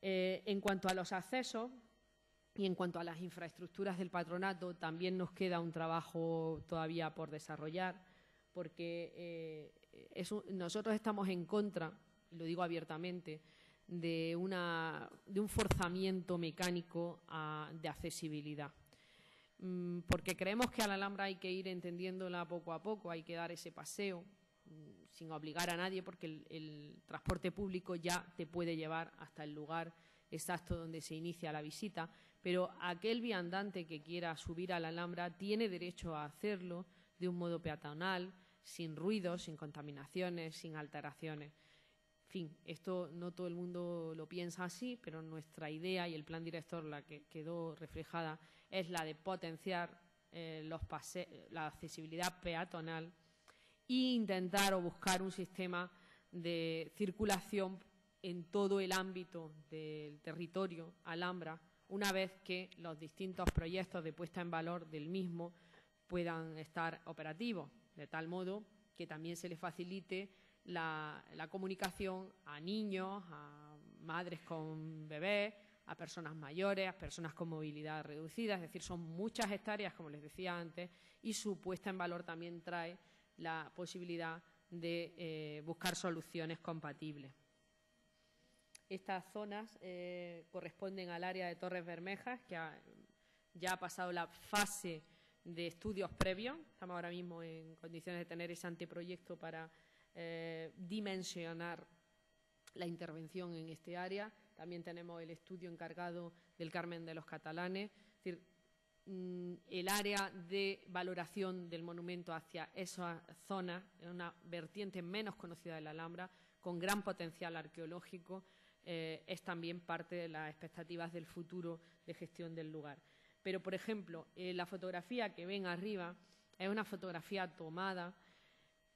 B: En cuanto a los accesos y en cuanto a las infraestructuras del patronato, también nos queda un trabajo todavía por desarrollar, porque nosotros estamos en contra, y lo digo abiertamente, de un forzamiento mecánico de accesibilidad. Porque creemos que a la Alhambra hay que ir entendiéndola poco a poco, hay que dar ese paseo sin obligar a nadie, porque el transporte público ya te puede llevar hasta el lugar exacto donde se inicia la visita, pero aquel viandante que quiera subir a la Alhambra tiene derecho a hacerlo de un modo peatonal, sin ruidos, sin contaminaciones, sin alteraciones. En fin, esto no todo el mundo lo piensa así, pero nuestra idea y el plan director, la que quedó reflejada, es la de potenciar la accesibilidad peatonal e intentar o buscar un sistema de circulación en todo el ámbito del territorio Alhambra, una vez que los distintos proyectos de puesta en valor del mismo puedan estar operativos, de tal modo que también se les facilite la comunicación a niños, a madres con bebés, a personas mayores, a personas con movilidad reducida. Es decir, son muchas hectáreas, como les decía antes, y su puesta en valor también trae la posibilidad de buscar soluciones compatibles. Estas zonas corresponden al área de Torres Bermejas, que ya ha pasado la fase de estudios previos. Estamos ahora mismo en condiciones de tener ese anteproyecto para dimensionar la intervención en este área. También tenemos el estudio encargado del Carmen de los Catalanes. Es decir, el área de valoración del monumento hacia esa zona, una vertiente menos conocida de la Alhambra, con gran potencial arqueológico, es también parte de las expectativas del futuro de gestión del lugar. Pero, por ejemplo, la fotografía que ven arriba es una fotografía tomada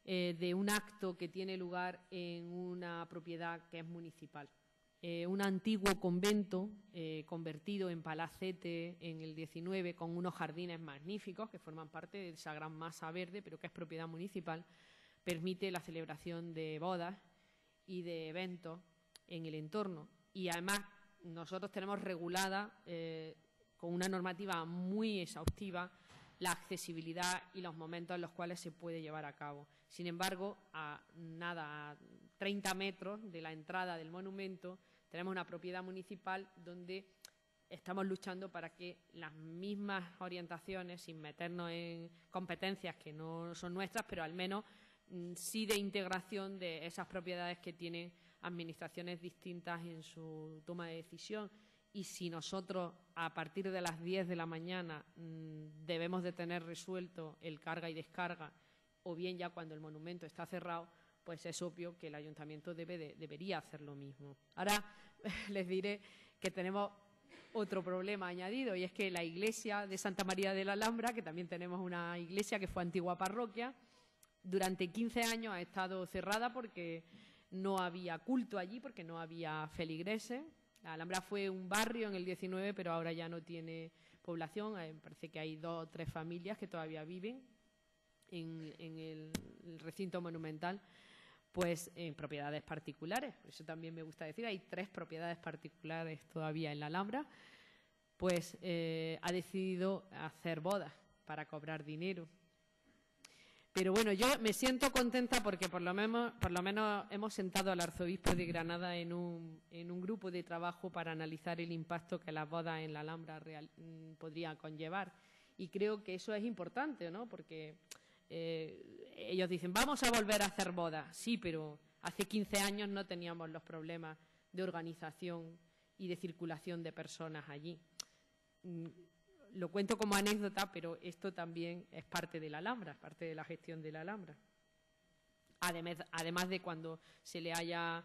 B: de un acto que tiene lugar en una propiedad que es municipal. Un antiguo convento convertido en palacete en el 19, con unos jardines magníficos que forman parte de esa gran masa verde, pero que es propiedad municipal, permite la celebración de bodas y de eventos en el entorno. Y además nosotros tenemos regulada con una normativa muy exhaustiva la accesibilidad y los momentos en los cuales se puede llevar a cabo. Sin embargo, a 30 metros de la entrada del monumento tenemos una propiedad municipal donde estamos luchando para que las mismas orientaciones, sin meternos en competencias que no son nuestras, pero al menos sí de integración de esas propiedades que tienen administraciones distintas en su toma de decisión. Y si nosotros, a partir de las 10 de la mañana, debemos de tener resuelto el carga y descarga, o bien ya cuando el monumento está cerrado, pues es obvio que el ayuntamiento debería hacer lo mismo. Ahora les diré que tenemos otro problema añadido, y es que la iglesia de Santa María de la Alhambra, que también tenemos una iglesia que fue antigua parroquia, durante 15 años ha estado cerrada porque no había culto allí porque no había feligreses. La Alhambra fue un barrio en el 19, pero ahora ya no tiene población. Parece que hay 2 o 3 familias que todavía viven en el recinto monumental, pues en propiedades particulares. Eso también me gusta decir, hay 3 propiedades particulares todavía en la Alhambra. Pues ha decidido hacer bodas para cobrar dinero. Pero bueno, yo me siento contenta porque por lo menos hemos sentado al arzobispo de Granada en un grupo de trabajo para analizar el impacto que las bodas en la Alhambra podrían conllevar. Y creo que eso es importante, ¿no? Porque ellos dicen, vamos a volver a hacer bodas. Sí, pero hace 15 años no teníamos los problemas de organización y de circulación de personas allí. Lo cuento como anécdota, pero esto también es parte de la Alhambra, es parte de la gestión de la Alhambra. Además de cuando se le haya,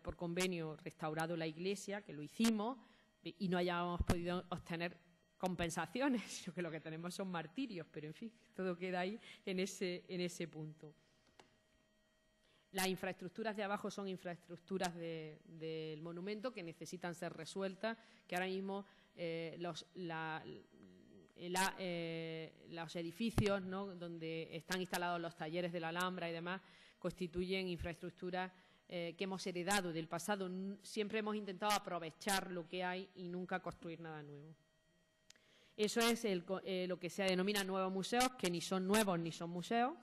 B: por convenio, restaurado la iglesia, que lo hicimos, y no hayamos podido obtener compensaciones, sino que lo que tenemos son martirios, pero en fin, todo queda ahí en ese punto. Las infraestructuras de abajo son infraestructuras del monumento que necesitan ser resueltas, que ahora mismo los edificios, ¿no?, donde están instalados los talleres de la Alhambra y demás, constituyen infraestructuras que hemos heredado del pasado. Siempre hemos intentado aprovechar lo que hay y nunca construir nada nuevo. Eso es lo que se denomina nuevos museos, que ni son nuevos ni son museos,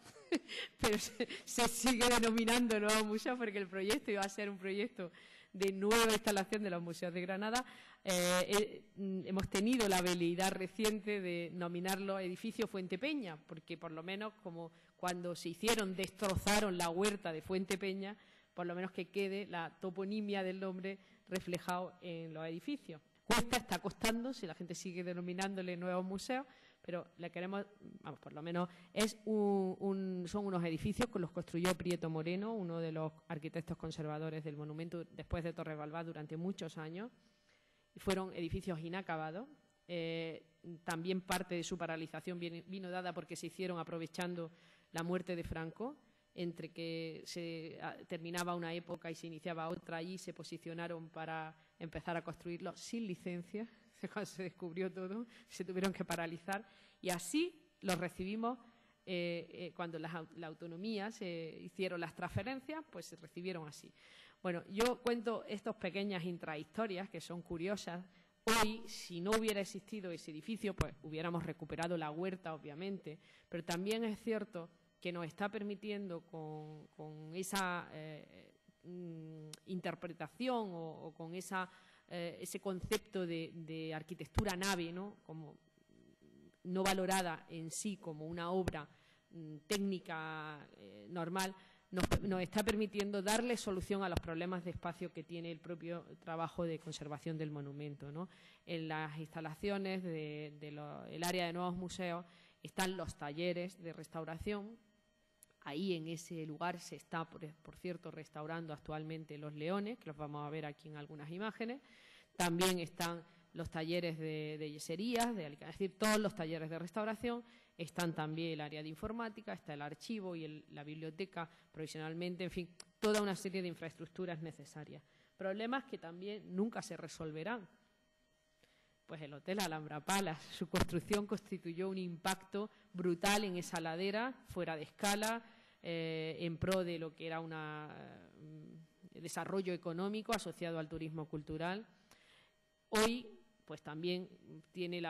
B: pero se sigue denominando nuevos museos porque el proyecto iba a ser un proyecto de nueva instalación de los museos de Granada. Hemos tenido la veleidad reciente de nominarlo edificio Fuente Peña, porque por lo menos como cuando se destrozaron la huerta de Fuente Peña, por lo menos que quede la toponimia del nombre reflejado en los edificios. Está costando, si la gente sigue denominándole nuevos museos, pero le queremos, vamos, por lo menos son unos edificios que los construyó Prieto Moreno, uno de los arquitectos conservadores del monumento después de Torredembarra durante muchos años. Fueron edificios inacabados. También parte de su paralización vino dada porque se hicieron aprovechando la muerte de Franco. Entre que se terminaba una época y se iniciaba otra, allí se posicionaron para empezar a construirlo sin licencia. Cuando se descubrió todo, se tuvieron que paralizar. Y así los recibimos cuando la autonomía se hicieron las transferencias, pues se recibieron así. Bueno, yo cuento estas pequeñas intrahistorias que son curiosas. Hoy, si no hubiera existido ese edificio, pues hubiéramos recuperado la huerta, obviamente, pero también es cierto que nos está permitiendo con esa interpretación o con ese concepto de arquitectura nave, ¿no?, como no valorada en sí como una obra técnica normal, nos está permitiendo darle solución a los problemas de espacio que tiene el propio trabajo de conservación del monumento, ¿no? En las instalaciones del área de nuevos museos están los talleres de restauración. Ahí en ese lugar se está, por cierto, restaurando actualmente los leones, que los vamos a ver aquí en algunas imágenes. También están los talleres de yeserías, es decir, todos los talleres de restauración. Están también el área de informática, está el archivo y la biblioteca provisionalmente, en fin, toda una serie de infraestructuras necesarias. Problemas que también nunca se resolverán. Pues el Hotel Alhambra Palace, su construcción constituyó un impacto brutal en esa ladera, fuera de escala, en pro de lo que era un desarrollo económico asociado al turismo cultural. Hoy, pues también tiene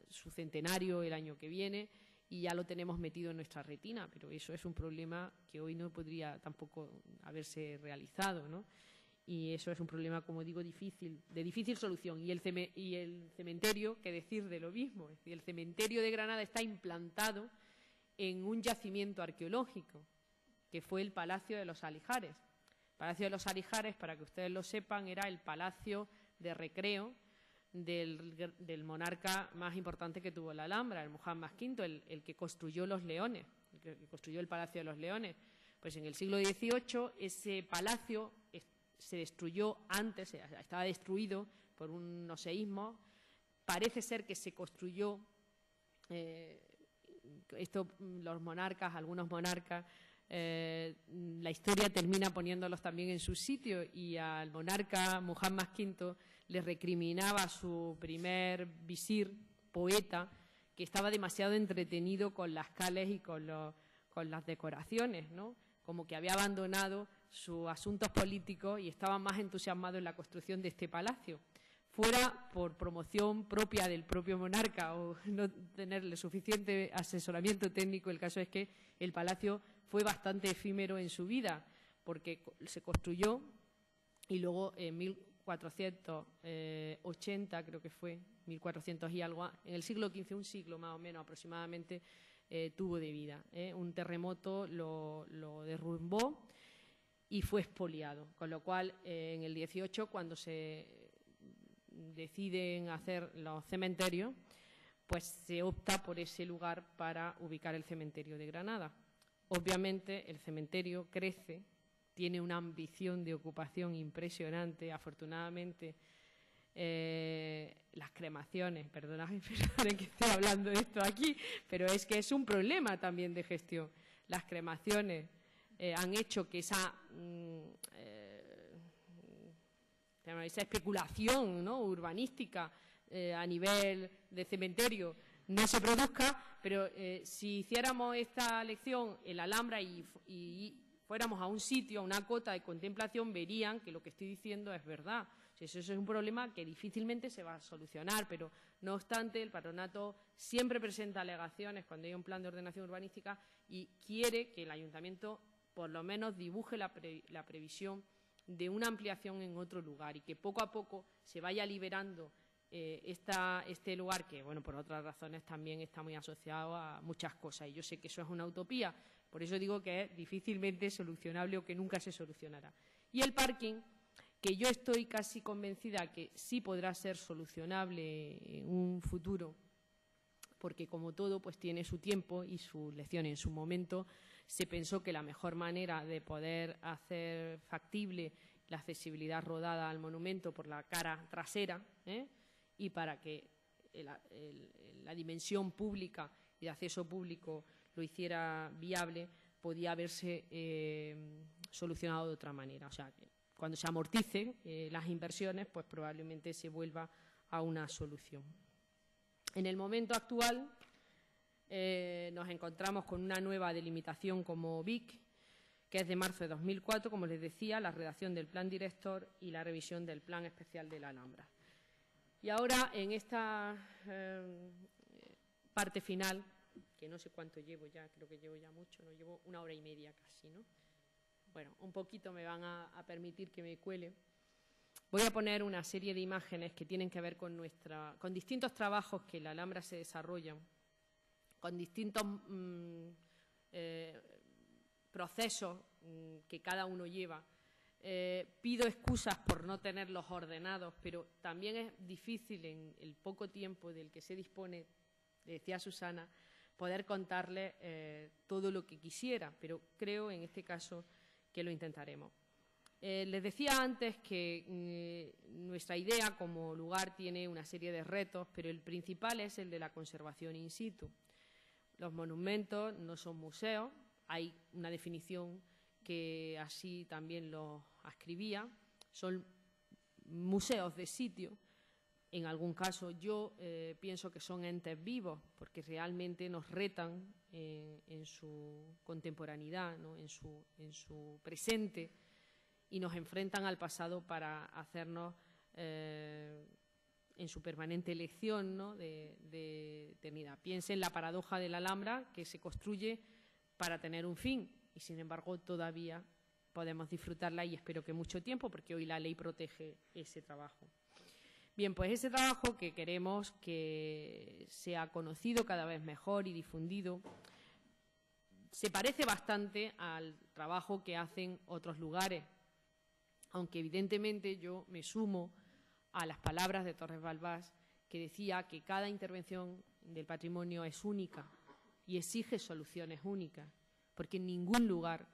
B: su centenario el año que viene y ya lo tenemos metido en nuestra retina, pero eso es un problema que hoy no podría tampoco haberse realizado, ¿no? Y eso es un problema, como digo, de difícil solución. Y el cementerio, qué decir de lo mismo. Es decir, el cementerio de Granada está implantado en un yacimiento arqueológico, que fue el Palacio de los Alijares. El Palacio de los Alijares, para que ustedes lo sepan, era el palacio de recreo del monarca más importante que tuvo la Alhambra, el Muhammad V, el que construyó los leones, el que construyó el Palacio de los Leones. Pues en el siglo XVIII ese palacio se destruyó antes, estaba destruido por unos seísmos. Parece ser que se construyó, algunos monarcas la historia termina poniéndolos también en su sitio, y al monarca Muhammad V le recriminaba a su primer visir, poeta, que estaba demasiado entretenido con las cales y con las decoraciones, ¿no? Como que había abandonado sus asuntos políticos y estaba más entusiasmado en la construcción de este palacio. Fuera por promoción propia del propio monarca o no tenerle suficiente asesoramiento técnico, el caso es que el palacio fue bastante efímero en su vida, porque se construyó y luego en 1480, creo que fue, 1400 y algo, en el siglo XV, un siglo más o menos aproximadamente, tuvo de vida. Un terremoto lo derrumbó y fue expoliado, con lo cual en el 18, cuando se deciden hacer los cementerios, pues se opta por ese lugar para ubicar el cementerio de Granada. Obviamente el cementerio crece, tiene una ambición de ocupación impresionante. Afortunadamente las cremaciones, perdonadme que estoy hablando de esto aquí, pero es que es un problema también de gestión. Las cremaciones han hecho que esa especulación, ¿no?, urbanística a nivel de cementerio no se produzca, pero si hiciéramos esta lección en la Alhambra y fuéramos a un sitio, a una cota de contemplación, verían que lo que estoy diciendo es verdad. Eso es un problema que difícilmente se va a solucionar, pero no obstante el patronato siempre presenta alegaciones cuando hay un plan de ordenación urbanística y quiere que el ayuntamiento por lo menos dibuje la previsión de una ampliación en otro lugar y que poco a poco se vaya liberando este lugar que, bueno, por otras razones también está muy asociado a muchas cosas. Y yo sé que eso es una utopía, por eso digo que es difícilmente solucionable o que nunca se solucionará. Y el parking, que yo estoy casi convencida que sí podrá ser solucionable en un futuro, porque como todo pues tiene su tiempo y su lección. En su momento se pensó que la mejor manera de poder hacer factible la accesibilidad rodada al monumento por la cara trasera, y para que la dimensión pública y de acceso público lo hiciera viable, podía haberse solucionado de otra manera. O sea, que cuando se amorticen las inversiones, pues probablemente se vuelva a una solución. En el momento actual nos encontramos con una nueva delimitación como BIC, que es de marzo de 2004, como les decía, la redacción del plan director y la revisión del plan especial de la Alhambra. Y ahora, en esta parte final, que no sé cuánto llevo ya, creo que llevo ya mucho, no llevo 1 hora y media casi, ¿no? Bueno, un poquito me van a permitir que me cuele. Voy a poner una serie de imágenes que tienen que ver con distintos trabajos que la Alhambra se desarrollan, con distintos procesos que cada uno lleva. Pido excusas por no tenerlos ordenados, pero también es difícil en el poco tiempo del que se dispone, decía Susana, poder contarles todo lo que quisiera, pero creo en este caso que lo intentaremos. Les decía antes que nuestra idea como lugar tiene una serie de retos, pero el principal es el de la conservación in situ. Los monumentos no son museos, hay una definición que así también lo ascribía, son museos de sitio. En algún caso yo pienso que son entes vivos, porque realmente nos retan en su contemporaneidad, ¿no?, en su presente, y nos enfrentan al pasado para hacernos, en su permanente elección, ¿no?, de eternidad. Piensen en la paradoja de la Alhambra, que se construye para tener un fin, y sin embargo todavía podemos disfrutarla, y espero que mucho tiempo, porque hoy la ley protege ese trabajo. Bien, pues ese trabajo que queremos que sea conocido cada vez mejor y difundido se parece bastante al trabajo que hacen otros lugares, aunque evidentemente yo me sumo a las palabras de Torres Balbás, que decía que cada intervención del patrimonio es única y exige soluciones únicas, porque ningún lugar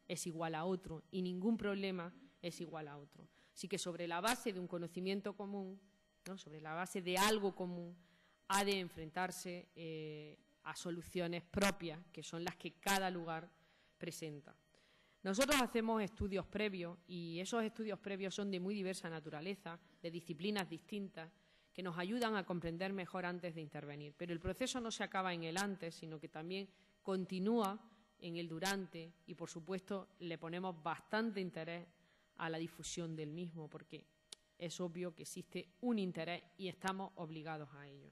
B: es igual a otro y ningún problema es igual a otro. Así que sobre la base de un conocimiento común, ¿no?, sobre la base de algo común, ha de enfrentarse a soluciones propias, que son las que cada lugar presenta. Nosotros hacemos estudios previos y esos estudios previos son de muy diversa naturaleza, de disciplinas distintas, que nos ayudan a comprender mejor antes de intervenir. Pero el proceso no se acaba en el antes, sino que también continúa en el durante y, por supuesto, le ponemos bastante interés a la difusión del mismo, porque es obvio que existe un interés y estamos obligados a ello.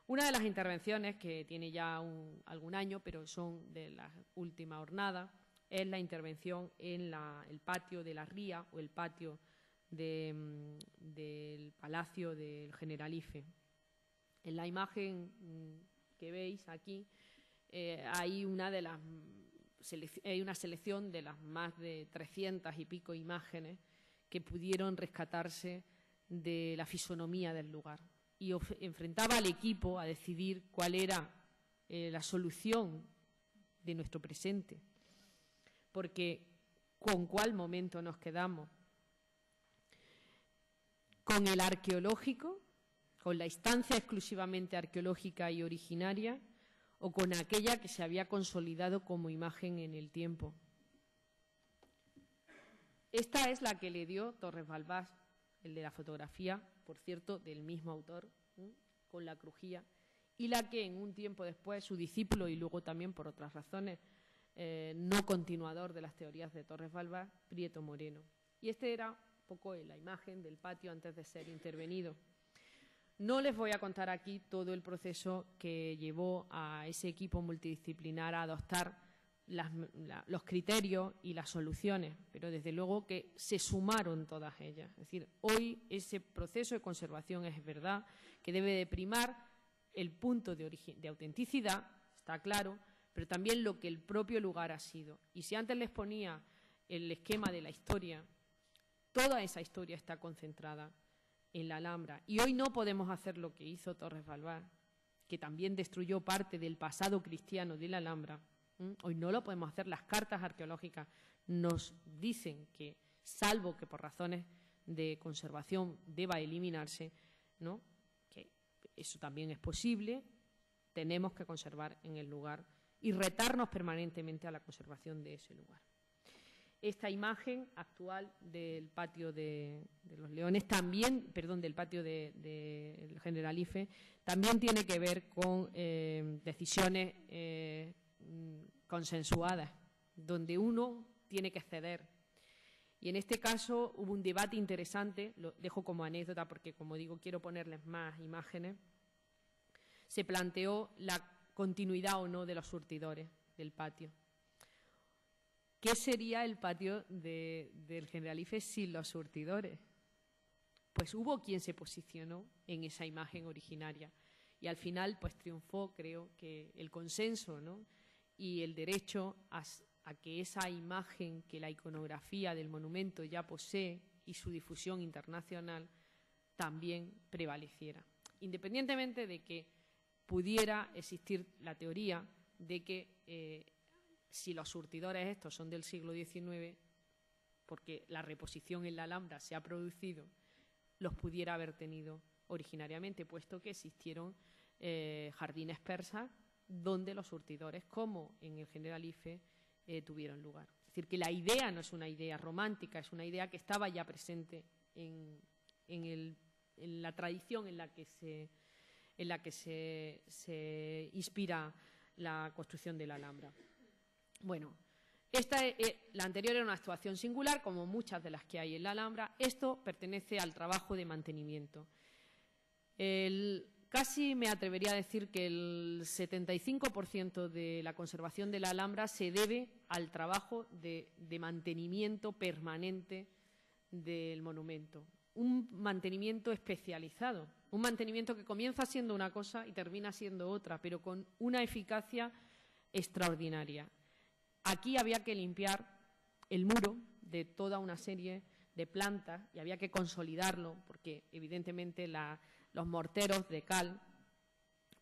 B: Una de las intervenciones, que tiene ya algún año, pero son de las últimas jornadas, es la intervención en el patio de la Ría o el patio del Palacio del Generalife. En la imagen que veis aquí hay una selección de las más de 300 y pico imágenes que pudieron rescatarse de la fisonomía del lugar. Y enfrentaba al equipo a decidir cuál era la solución de nuestro presente. Porque ¿con cuál momento nos quedamos? ¿Con el arqueológico? ¿Con la instancia exclusivamente arqueológica y originaria? ¿O con aquella que se había consolidado como imagen en el tiempo? Esta es la que le dio Torres Balbás, el de la fotografía, por cierto, del mismo autor, con la crujía, y la que en un tiempo después su discípulo, y luego también por otras razones, no continuador de las teorías de Torres Balbás, Prieto Moreno. Y este era un poco la imagen del patio antes de ser intervenido. No les voy a contar aquí todo el proceso que llevó a ese equipo multidisciplinar a adoptar los criterios y las soluciones, pero desde luego que se sumaron todas ellas. Es decir, hoy ese proceso de conservación es verdad que debe de primar el punto de autenticidad, está claro, pero también lo que el propio lugar ha sido. Y si antes les ponía el esquema de la historia, toda esa historia está concentrada en la Alhambra. Y hoy no podemos hacer lo que hizo Torres Balbás, que también destruyó parte del pasado cristiano de la Alhambra. Hoy no lo podemos hacer. Las cartas arqueológicas nos dicen que, salvo que por razones de conservación deba eliminarse, ¿no?, que eso también es posible, tenemos que conservar en el lugar y retarnos permanentemente a la conservación de ese lugar. Esta imagen actual del patio de los Leones también, perdón, del patio del Generalife, también tiene que ver con decisiones consensuadas, donde uno tiene que ceder. Y en este caso hubo un debate interesante, lo dejo como anécdota porque, como digo, quiero ponerles más imágenes. Se planteó la continuidad o no de los surtidores del patio. ¿Qué sería el patio del Generalife sin los surtidores? Pues hubo quien se posicionó en esa imagen originaria y al final pues triunfó, creo, que el consenso, ¿no?, y el derecho a que esa imagen que la iconografía del monumento ya posee y su difusión internacional también prevaleciera, independientemente de que pudiera existir la teoría de que si los surtidores estos son del siglo XIX, porque la reposición en la Alhambra se ha producido, los pudiera haber tenido originariamente, puesto que existieron jardines persas donde los surtidores, como en el Generalife, tuvieron lugar. Es decir, que la idea no es una idea romántica, es una idea que estaba ya presente en la tradición en la que se inspira la construcción de la Alhambra. Bueno, la anterior era una actuación singular, como muchas de las que hay en la Alhambra. Esto pertenece al trabajo de mantenimiento. Casi me atrevería a decir que el 75% de la conservación de la Alhambra se debe al trabajo de mantenimiento permanente del monumento. Un mantenimiento especializado, un mantenimiento que comienza siendo una cosa y termina siendo otra, pero con una eficacia extraordinaria. Aquí había que limpiar el muro de toda una serie de plantas y había que consolidarlo porque, evidentemente, los morteros de cal,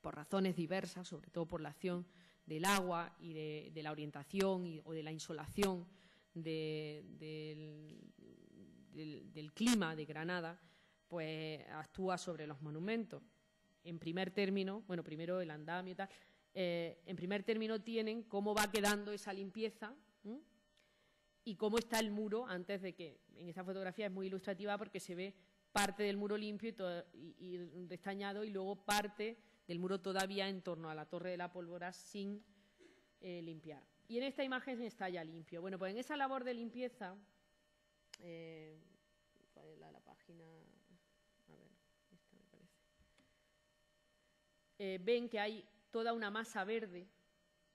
B: por razones diversas, sobre todo por la acción del agua y de la orientación o de la insolación del clima de Granada, pues actúa sobre los monumentos. En primer término, bueno, primero el andamio y tal, en primer término tienen cómo va quedando esa limpieza y cómo está el muro antes de que, en esta fotografía es muy ilustrativa porque se ve parte del muro limpio y destañado y luego parte del muro todavía en torno a la Torre de la Pólvora sin limpiar. Y en esta imagen está ya limpio. Bueno, pues en esa labor de limpieza, ¿cuál es la página? A ver, esta me parece. Ven que hay toda una masa verde,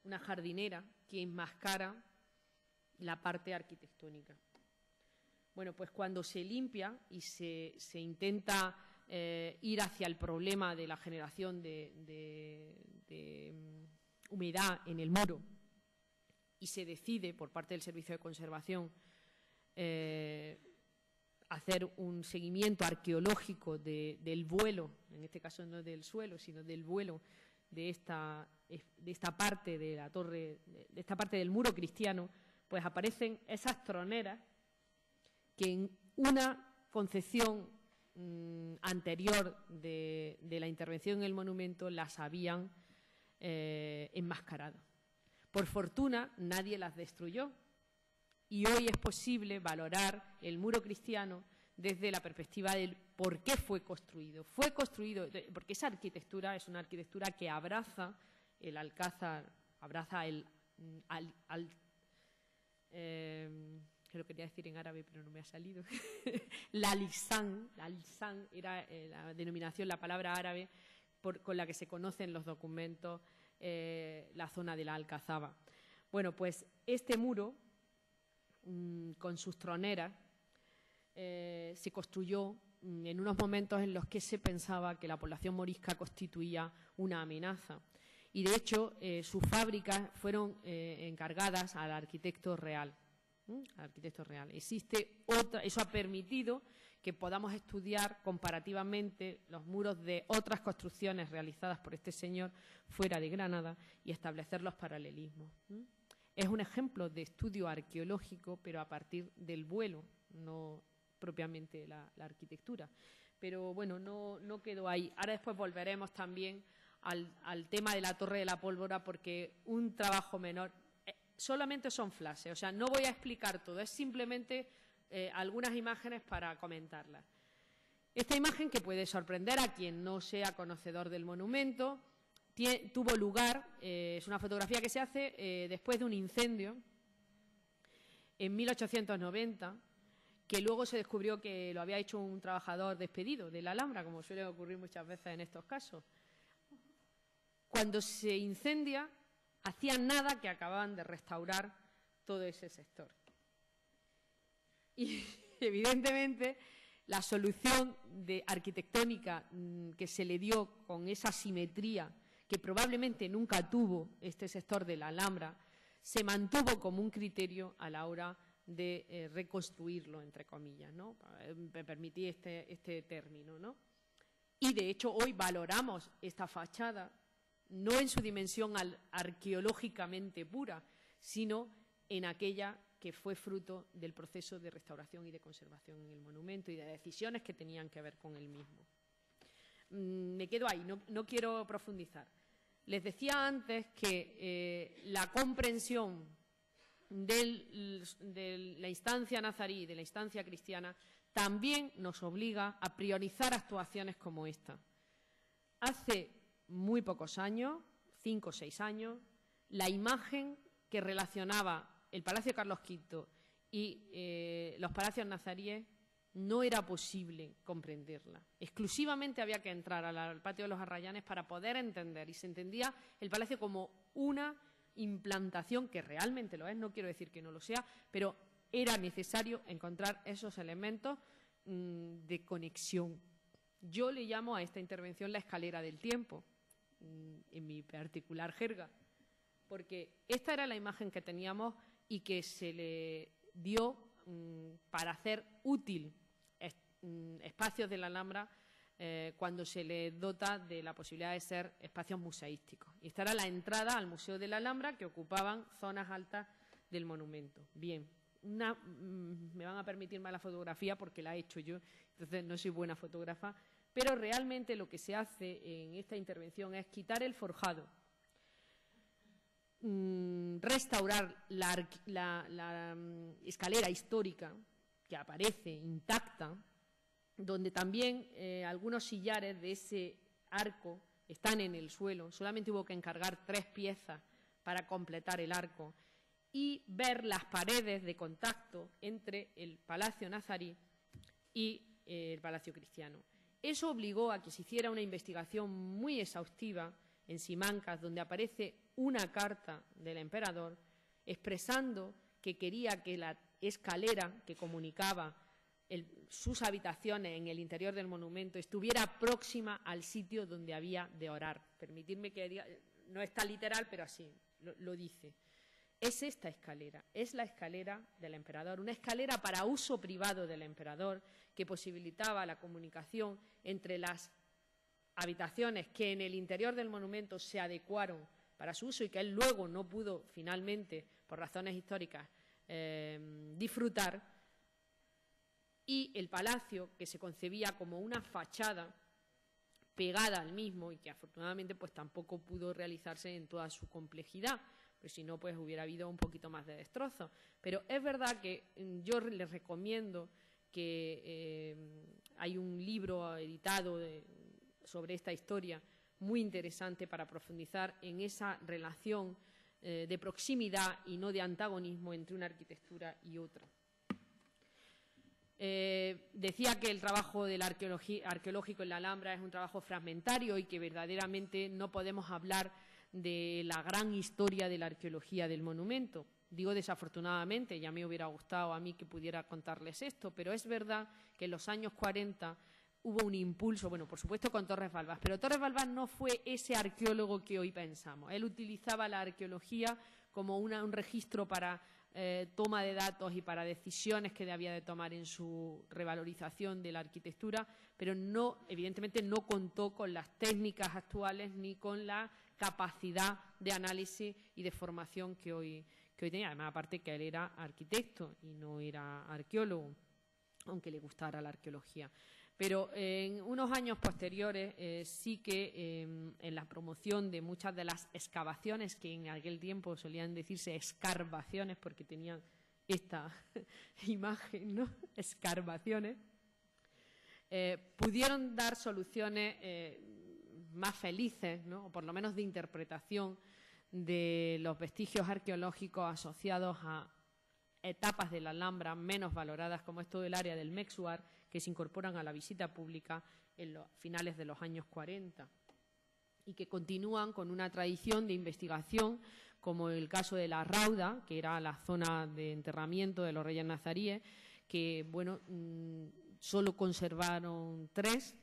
B: una jardinera, que enmascara la parte arquitectónica. Bueno, pues cuando se limpia y se intenta ir hacia el problema de la generación de humedad en el muro y se decide por parte del Servicio de Conservación hacer un seguimiento arqueológico del vuelo, en este caso no del suelo, sino del vuelo de esta parte de la torre, de esta parte del muro cristiano, pues aparecen esas troneras que en una concepción anterior de la intervención en el monumento las habían enmascarado. Por fortuna, nadie las destruyó y hoy es posible valorar el muro cristiano desde la perspectiva del por qué fue construido. Fue construido porque esa arquitectura es una arquitectura que abraza el alcázar, abraza que lo quería decir en árabe, pero no me ha salido. La lisan era la denominación, la palabra árabe con la que se conocen los documentos la zona de la Alcazaba. Bueno, pues este muro, con sus troneras, se construyó en unos momentos en los que se pensaba que la población morisca constituía una amenaza. Y, de hecho, sus fábricas fueron encargadas al arquitecto real. Existe otra, eso ha permitido que podamos estudiar comparativamente los muros de otras construcciones realizadas por este señor fuera de Granada y establecer los paralelismos. Es un ejemplo de estudio arqueológico, pero a partir del vuelo, no propiamente la arquitectura. Pero bueno, no quedó ahí. Ahora después volveremos también al tema de la Torre de la Pólvora, porque un trabajo menor solamente son flashes, o sea, no voy a explicar todo, es simplemente algunas imágenes para comentarlas. Esta imagen, que puede sorprender a quien no sea conocedor del monumento, tuvo lugar, es una fotografía que se hace después de un incendio en 1890, que luego se descubrió que lo había hecho un trabajador despedido de la Alhambra, como suele ocurrir muchas veces en estos casos. Cuando se incendia, hacían nada que acababan de restaurar todo ese sector. Y, evidentemente, la solución arquitectónica que se le dio con esa simetría que probablemente nunca tuvo este sector de la Alhambra, se mantuvo como un criterio a la hora de reconstruirlo, entre comillas, ¿no? Me permití este término, ¿no? Y, de hecho, hoy valoramos esta fachada no en su dimensión arqueológicamente pura, sino en aquella que fue fruto del proceso de restauración y de conservación en el monumento y de decisiones que tenían que ver con el mismo. Me quedo ahí, no quiero profundizar. Les decía antes que la comprensión de la instancia nazarí, de la instancia cristiana, también nos obliga a priorizar actuaciones como esta. Hace muy pocos años, 5 o 6 años, la imagen que relacionaba el Palacio Carlos V y los palacios nazaríes no era posible comprenderla. Exclusivamente había que entrar al patio de los Arrayanes para poder entender, y se entendía el palacio como una implantación, que realmente lo es, no quiero decir que no lo sea, pero era necesario encontrar esos elementos de conexión. Yo le llamo a esta intervención la escalera del tiempo, en mi particular jerga, porque esta era la imagen que teníamos y que se le dio para hacer útil espacios de la Alhambra cuando se le dota de la posibilidad de ser espacios museísticos. Y esta era la entrada al Museo de la Alhambra, que ocupaban zonas altas del monumento. Bien, me van a permitir más la fotografía porque la he hecho yo, entonces no soy buena fotógrafa, pero realmente lo que se hace en esta intervención es quitar el forjado, restaurar la escalera histórica que aparece intacta, donde también algunos sillares de ese arco están en el suelo. Solamente hubo que encargar 3 piezas para completar el arco, y ver las paredes de contacto entre el Palacio Nazarí y el Palacio Cristiano. Eso obligó a que se hiciera una investigación muy exhaustiva en Simancas, donde aparece una carta del emperador expresando que quería que la escalera que comunicaba sus habitaciones en el interior del monumento estuviera próxima al sitio donde había de orar. Permitidme que diga, no está literal, pero así lo dice. Es esta escalera, es la escalera del emperador, una escalera para uso privado del emperador que posibilitaba la comunicación entre las habitaciones que en el interior del monumento se adecuaron para su uso y que él luego no pudo finalmente, por razones históricas, disfrutar, y el palacio, que se concebía como una fachada pegada al mismo y que afortunadamente pues tampoco pudo realizarse en toda su complejidad, pues si no pues hubiera habido un poquito más de destrozo. Pero es verdad que yo les recomiendo que hay un libro editado sobre esta historia muy interesante para profundizar en esa relación de proximidad y no de antagonismo entre una arquitectura y otra. Decía que el trabajo del arqueológico en la Alhambra es un trabajo fragmentario y que verdaderamente no podemos hablar de la gran historia de la arqueología del monumento. Digo desafortunadamente, ya me hubiera gustado a mí que pudiera contarles esto, pero es verdad que en los años 40 hubo un impulso, bueno, por supuesto con Torres Balbás, pero Torres Balbás no fue ese arqueólogo que hoy pensamos. Él utilizaba la arqueología como un registro para toma de datos y para decisiones que había de tomar en su revalorización de la arquitectura, pero no, evidentemente no contó con las técnicas actuales ni con la capacidad de análisis y de formación que hoy tenía. Además, aparte que él era arquitecto y no era arqueólogo, aunque le gustara la arqueología. Pero en unos años posteriores sí que en la promoción de muchas de las excavaciones, que en aquel tiempo solían decirse escarbaciones porque tenían esta imagen, ¿no? Escarbaciones, pudieron dar soluciones más felices, ¿no? O por lo menos de interpretación de los vestigios arqueológicos asociados a etapas de la Alhambra menos valoradas, como es todo el área del Mexuar, que se incorporan a la visita pública en los finales de los años 40 y que continúan con una tradición de investigación, como el caso de la Rauda, que era la zona de enterramiento de los reyes nazaríes, que bueno, solo conservaron tres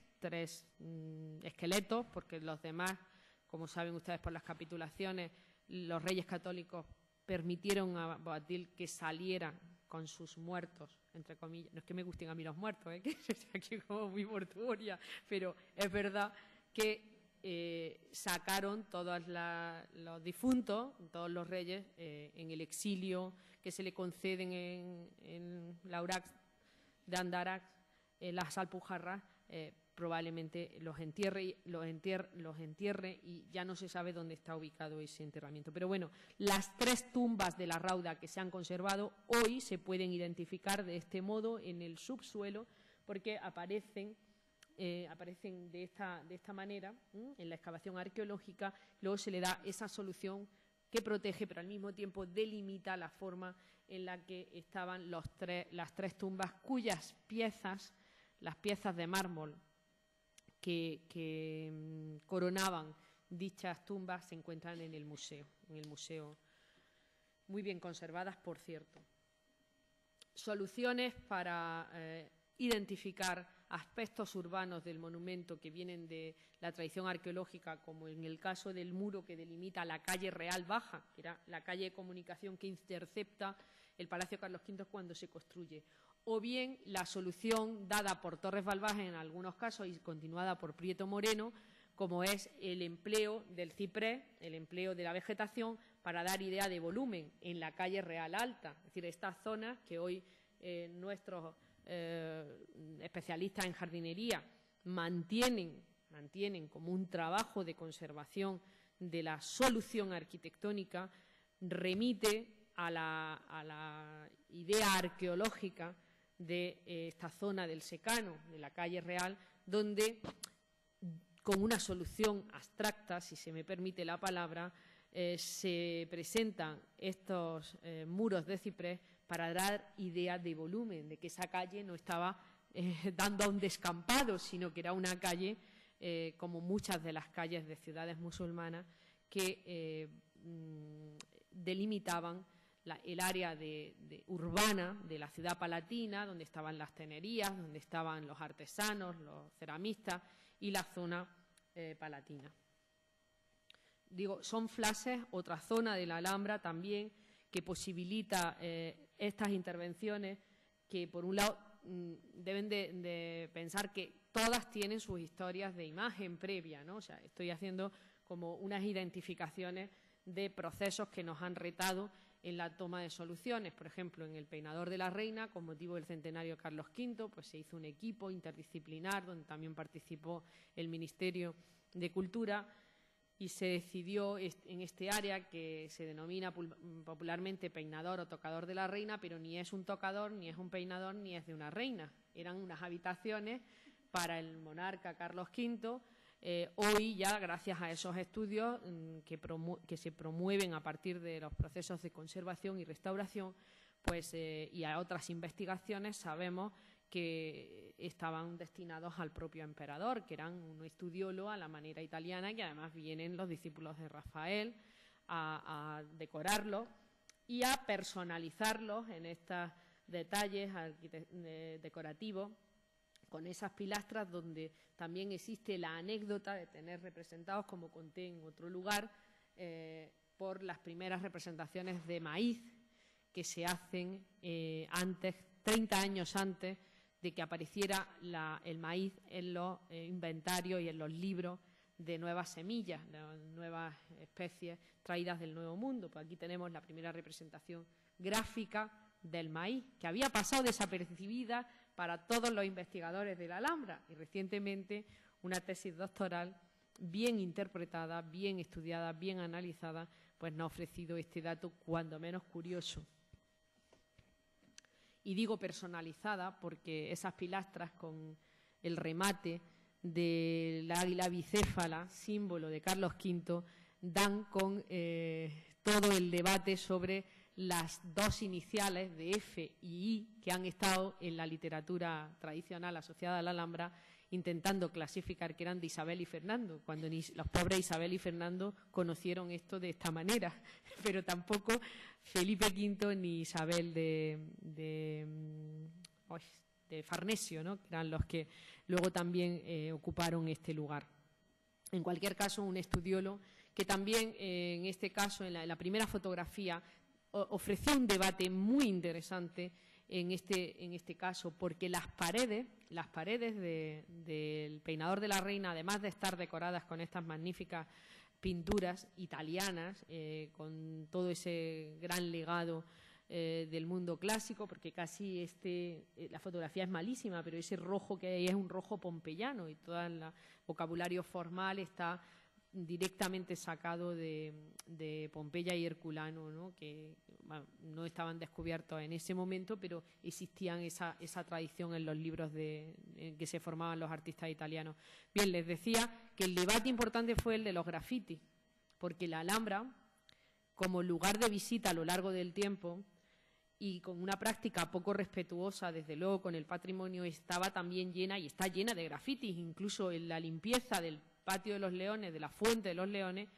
B: esqueletos, porque los demás, como saben ustedes por las capitulaciones, los reyes católicos permitieron a Boabdil que saliera con sus muertos, entre comillas. No es que me gusten a mí los muertos, que estoy aquí como muy mortuoria, pero es verdad que sacaron todos los difuntos, todos los reyes, en el exilio que se le conceden en la Aurax de Andarax, las Alpujarras, probablemente los entierre y ya no se sabe dónde está ubicado ese enterramiento. Pero bueno, las 3 tumbas de la Rauda que se han conservado hoy se pueden identificar de este modo en el subsuelo, porque aparecen de esta manera en la excavación arqueológica. Luego se le da esa solución que protege, pero al mismo tiempo delimita la forma en la que estaban las 3 tumbas, cuyas piezas, las piezas de mármol que coronaban dichas tumbas, se encuentran en el museo, muy bien conservadas, por cierto. Soluciones para identificar aspectos urbanos del monumento que vienen de la tradición arqueológica, como en el caso del muro que delimita la calle Real Baja, que era la calle de comunicación que intercepta el Palacio Carlos V cuando se construye, o bien la solución dada por Torres Balbás en algunos casos y continuada por Prieto Moreno, como es el empleo del ciprés, el empleo de la vegetación para dar idea de volumen en la calle Real Alta. Es decir, estas zonas que hoy nuestros especialistas en jardinería mantienen como un trabajo de conservación de la solución arquitectónica remite a la idea arqueológica de esta zona del Secano, de la calle Real, donde con una solución abstracta, si se me permite la palabra, se presentan estos muros de ciprés para dar idea de volumen, de que esa calle no estaba dando a un descampado, sino que era una calle, como muchas de las calles de ciudades musulmanas, que delimitaban el área urbana de la ciudad palatina, donde estaban las tenerías, donde estaban los artesanos, los ceramistas y la zona palatina. Digo, son flashes, otra zona de la Alhambra también que posibilita estas intervenciones que, por un lado, deben de pensar que todas tienen sus historias de imagen previa, ¿no? O sea, estoy haciendo como unas identificaciones de procesos que nos han retado en la toma de soluciones. Por ejemplo, en el Peinador de la Reina, con motivo del centenario de Carlos V, pues se hizo un equipo interdisciplinar donde también participó el Ministerio de Cultura y se decidió en este área que se denomina popularmente peinador o tocador de la reina, pero ni es un tocador, ni es un peinador, ni es de una reina. Eran unas habitaciones para el monarca Carlos V. Hoy ya, gracias a esos estudios que se promueven a partir de los procesos de conservación y restauración, pues, y a otras investigaciones, sabemos que estaban destinados al propio emperador, que eran un estudiolo a la manera italiana, y además vienen los discípulos de Rafael a decorarlos y a personalizarlos en estos detalles decorativos, con esas pilastras donde también existe la anécdota de tener representados, como conté en otro lugar, por las primeras representaciones de maíz que se hacen antes, 30 años antes de que apareciera el maíz en los inventarios y en los libros de nuevas semillas, de nuevas especies traídas del Nuevo Mundo. Pues aquí tenemos la primera representación gráfica del maíz, que había pasado desapercibida para todos los investigadores de la Alhambra, y recientemente una tesis doctoral bien interpretada, bien estudiada, bien analizada, pues nos ha ofrecido este dato cuando menos curioso. Y digo personalizada porque esas pilastras con el remate del águila bicéfala, símbolo de Carlos V, dan con todo el debate sobre las dos iniciales de F y I que han estado en la literatura tradicional asociada a la Alhambra, intentando clasificar que eran de Isabel y Fernando, cuando ni los pobres Isabel y Fernando conocieron esto de esta manera, pero tampoco Felipe V ni Isabel de Farnesio, ¿no?, que eran los que luego también ocuparon este lugar. En cualquier caso, un estudiólogo que también, en este caso, en la primera fotografía, ofreció un debate muy interesante en este caso, porque las paredes del Peinador de la Reina, además de estar decoradas con estas magníficas pinturas italianas, con todo ese gran legado del mundo clásico, porque casi la fotografía es malísima, pero ese rojo que hay es un rojo pompeyano y todo el vocabulario formal está directamente sacado de Pompeya y Herculano, ¿no?, que bueno, no estaban descubiertos en ese momento, pero existían esa tradición en los libros en que se formaban los artistas italianos. Bien, les decía que el debate importante fue el de los grafitis, porque la Alhambra, como lugar de visita a lo largo del tiempo y con una práctica poco respetuosa, desde luego, con el patrimonio, estaba también llena, y está llena de grafitis, incluso en la limpieza del Patio de los Leones, de la Fuente de los Leones.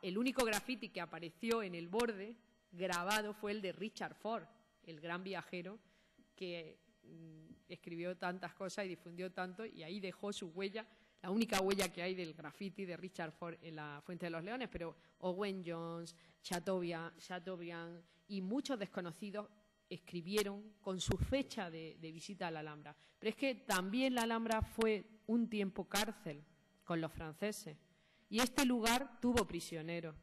B: El único grafiti que apareció en el borde grabado fue el de Richard Ford, el gran viajero que escribió tantas cosas y difundió tanto, y ahí dejó su huella, la única huella que hay del grafiti de Richard Ford en la Fuente de los Leones. Pero Owen Jones, Chateaubriand y muchos desconocidos escribieron con su fecha de visita a la Alhambra. Pero es que también la Alhambra fue un tiempo cárcel con los franceses, y este lugar tuvo prisioneros.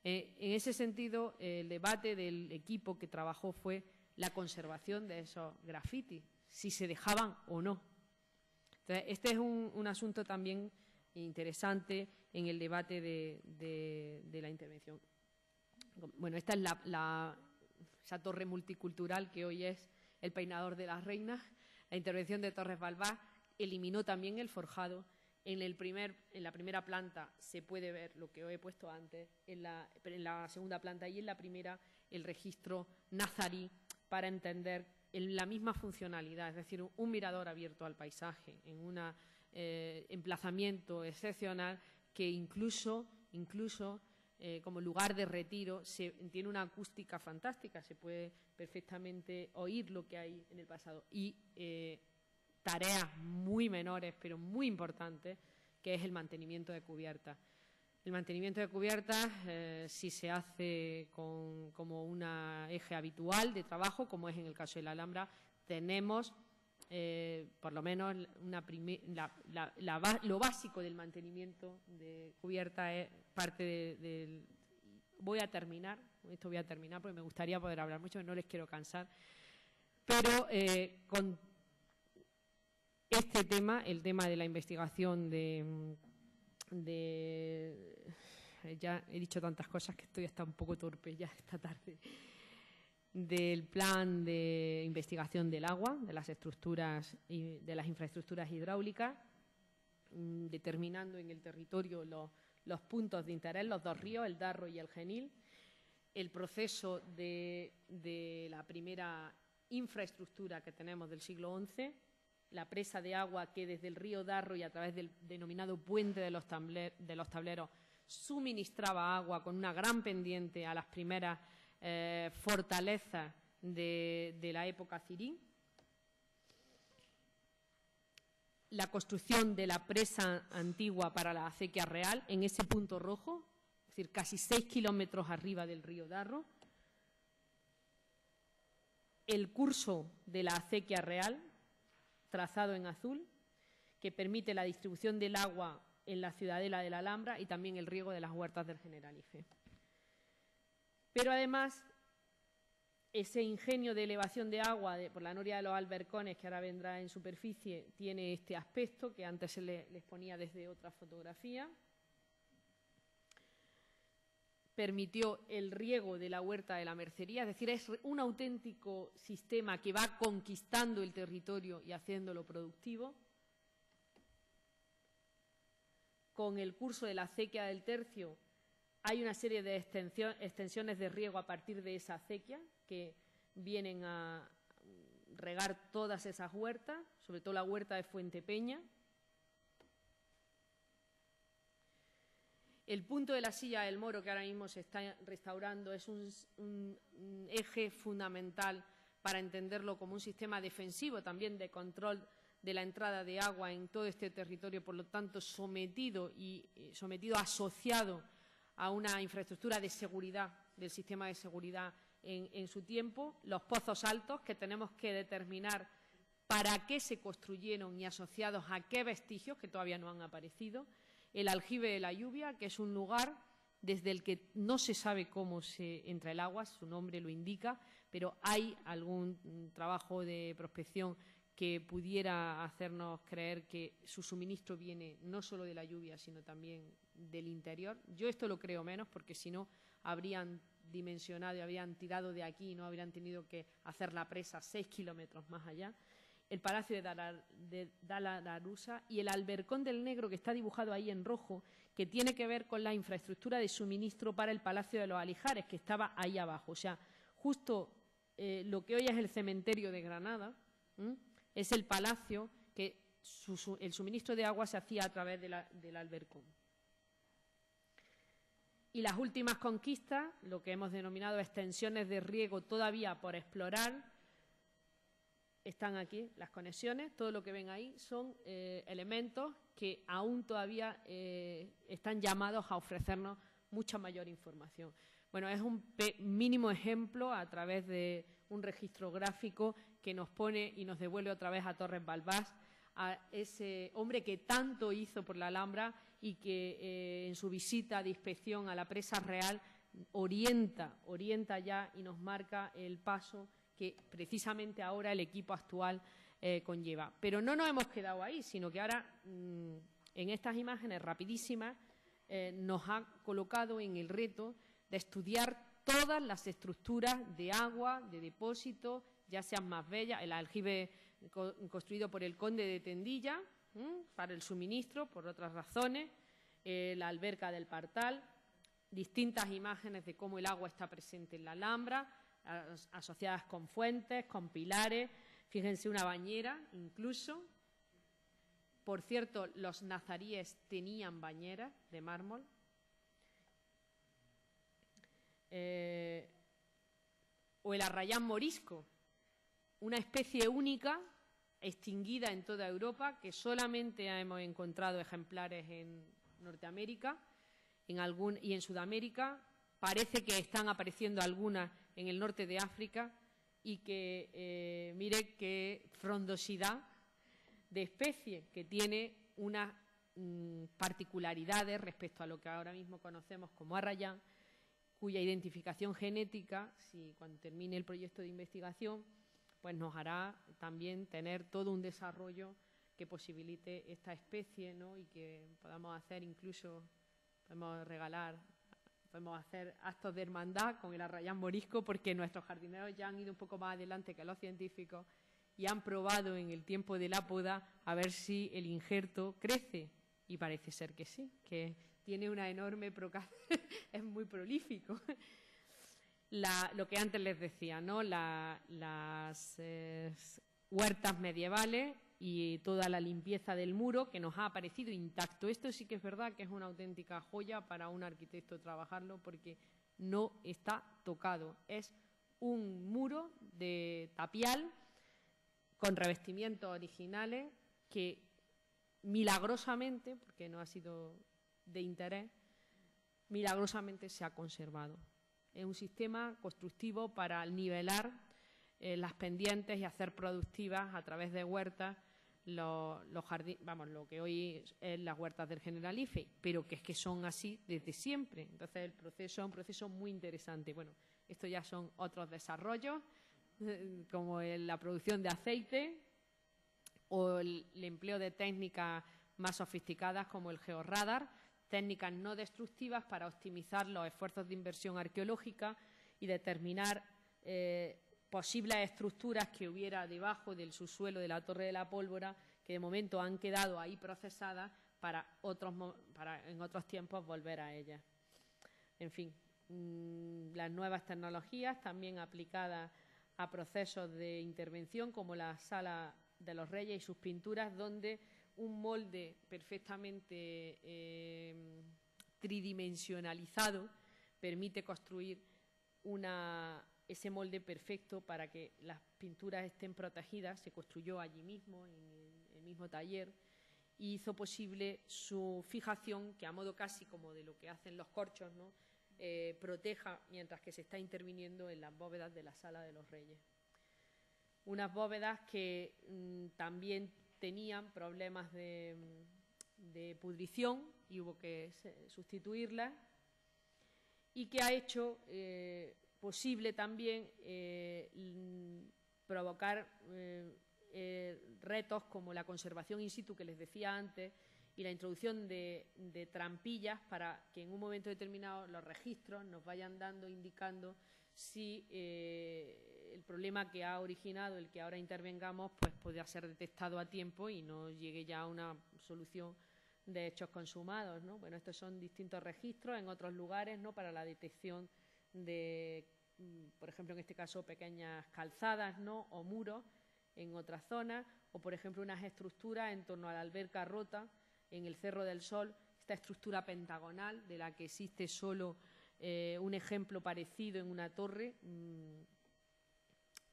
B: En ese sentido, el debate del equipo que trabajó fue la conservación de esos grafitis, si se dejaban o no. Entonces, este es un asunto también interesante en el debate de la intervención. Bueno, esta es esa torre multicultural que hoy es el peinador de las reinas. La intervención de Torres Balbás eliminó también el forjado. En la primera planta se puede ver lo que os he puesto antes, en la segunda planta y en la primera el registro nazarí para entender la misma funcionalidad, es decir, un mirador abierto al paisaje, en un emplazamiento excepcional que incluso como lugar de retiro tiene una acústica fantástica, se puede perfectamente oír lo que hay en el pasado. Y tareas muy menores, pero muy importantes, que es el mantenimiento de cubiertas. El mantenimiento de cubiertas, si se hace como un eje habitual de trabajo, como es en el caso de la Alhambra, tenemos por lo menos lo básico del mantenimiento de cubierta es parte del... Voy a terminar porque me gustaría poder hablar mucho, no les quiero cansar, pero con este tema, el tema de la investigación ya he dicho tantas cosas que estoy hasta un poco torpe ya esta tarde, del plan de investigación del agua, de las estructuras y de las infraestructuras hidráulicas, determinando en el territorio los puntos de interés, los dos ríos, el Darro y el Genil, el proceso de la primera infraestructura que tenemos del siglo XI, la presa de agua que desde el río Darro y a través del denominado puente de los tableros suministraba agua con una gran pendiente a las primeras fortalezas de la época cirí. La construcción de la presa antigua para la acequia real en ese punto rojo, es decir, casi 6 kilómetros arriba del río Darro. El curso de la acequia real, trazado en azul, que permite la distribución del agua en la ciudadela de la Alhambra y también el riego de las huertas del Generalife. Pero además, ese ingenio de elevación de agua por la noria de los Albercones, que ahora vendrá en superficie, tiene este aspecto que antes se les ponía desde otra fotografía. Permitió el riego de la huerta de la Mercería, es decir, es un auténtico sistema que va conquistando el territorio y haciéndolo productivo. Con el curso de la acequia del Tercio hay una serie de extensiones de riego a partir de esa acequia que vienen a regar todas esas huertas, sobre todo la huerta de Fuente Peña. El punto de la Silla del Moro, que ahora mismo se está restaurando, es un eje fundamental para entenderlo como un sistema defensivo, también de control de la entrada de agua en todo este territorio, por lo tanto sometido, asociado a una infraestructura de seguridad, del sistema de seguridad en su tiempo. Los pozos altos, que tenemos que determinar para qué se construyeron y asociados a qué vestigios, que todavía no han aparecido. El aljibe de la lluvia, que es un lugar desde el que no se sabe cómo se entra el agua, su nombre lo indica, pero hay algún trabajo de prospección que pudiera hacernos creer que su suministro viene no solo de la lluvia, sino también del interior. Yo esto lo creo menos, porque si no habrían dimensionado y habrían tirado de aquí y no habrían tenido que hacer la presa 6 kilómetros más allá. El Palacio de Dala-Larusa y el Albercón del Negro, que está dibujado ahí en rojo, que tiene que ver con la infraestructura de suministro para el Palacio de los Alijares, que estaba ahí abajo. O sea, justo lo que hoy es el cementerio de Granada, es el palacio que el suministro de agua se hacía a través del Albercón. Y las últimas conquistas, lo que hemos denominado extensiones de riego todavía por explorar, están aquí las conexiones. Todo lo que ven ahí son elementos que aún todavía están llamados a ofrecernos mucha mayor información. Bueno, es un mínimo ejemplo a través de un registro gráfico que nos pone y nos devuelve otra vez a Torres Balbás, a ese hombre que tanto hizo por la Alhambra y que en su visita de inspección a la presa real orienta ya y nos marca el paso que precisamente ahora el equipo actual conlleva. Pero no nos hemos quedado ahí, sino que ahora en estas imágenes rapidísimas nos ha colocado en el reto de estudiar todas las estructuras de agua, de depósito, ya sean más bellas, el aljibe construido por el conde de Tendilla para el suministro, por otras razones, la alberca del Partal, distintas imágenes de cómo el agua está presente en la Alhambra, asociadas con fuentes, con pilares, fíjense una bañera incluso. Por cierto, los nazaríes tenían bañeras de mármol. O el arrayán morisco, una especie única, extinguida en toda Europa, que solamente hemos encontrado ejemplares en Norteamérica y en Sudamérica. Parece que están apareciendo algunas en el norte de África y que, mire qué frondosidad de especie, que tiene unas particularidades respecto a lo que ahora mismo conocemos como arrayán, cuya identificación genética, si cuando termine el proyecto de investigación, pues nos hará también tener todo un desarrollo que posibilite esta especie, ¿no? Y que podamos hacer incluso, podemos hacer actos de hermandad con el arrayán morisco, porque nuestros jardineros ya han ido un poco más adelante que los científicos y han probado en el tiempo de la poda a ver si el injerto crece, y parece ser que sí, que tiene una enorme es muy prolífico. Lo que antes les decía, ¿no? Las huertas medievales y toda la limpieza del muro, que nos ha aparecido intacto. Esto sí que es verdad que es una auténtica joya para un arquitecto trabajarlo, porque no está tocado. Es un muro de tapial con revestimientos originales que milagrosamente, porque no ha sido de interés, milagrosamente se ha conservado. Es un sistema constructivo para nivelar las pendientes y hacer productivas a través de huertas los jardines, lo que hoy es las huertas del Generalife, pero que es que son así desde siempre. Entonces el proceso es un proceso muy interesante. Bueno, esto ya son otros desarrollos, como la producción de aceite o el empleo de técnicas más sofisticadas como el georradar, técnicas no destructivas para optimizar los esfuerzos de inversión arqueológica y determinar posibles estructuras que hubiera debajo del subsuelo de la Torre de la Pólvora, que de momento han quedado ahí procesadas para en otros tiempos volver a ellas. En fin, las nuevas tecnologías también aplicadas a procesos de intervención como la Sala de los Reyes y sus pinturas, donde un molde perfectamente tridimensionalizado permite construir ese molde perfecto para que las pinturas estén protegidas. Se construyó allí mismo, en el mismo taller, y hizo posible su fijación, que a modo casi como de lo que hacen los corchos, ¿no? Proteja mientras que se está interviniendo en las bóvedas de la Sala de los Reyes. Unas bóvedas que también tenían problemas de pudrición y hubo que sustituirlas, y que ha hecho posible también provocar retos como la conservación in situ que les decía antes y la introducción de trampillas para que en un momento determinado los registros nos vayan indicando si el problema que ha originado el que ahora intervengamos pues podría ser detectado a tiempo y no llegue ya a una solución de hechos consumados, ¿no? Bueno, estos son distintos registros en otros lugares, ¿no? Para la detección de, por ejemplo, en este caso, pequeñas calzadas, ¿no? O muros en otras zonas, o por ejemplo unas estructuras en torno a la alberca rota en el Cerro del Sol, esta estructura pentagonal de la que existe solo un ejemplo parecido en una torre,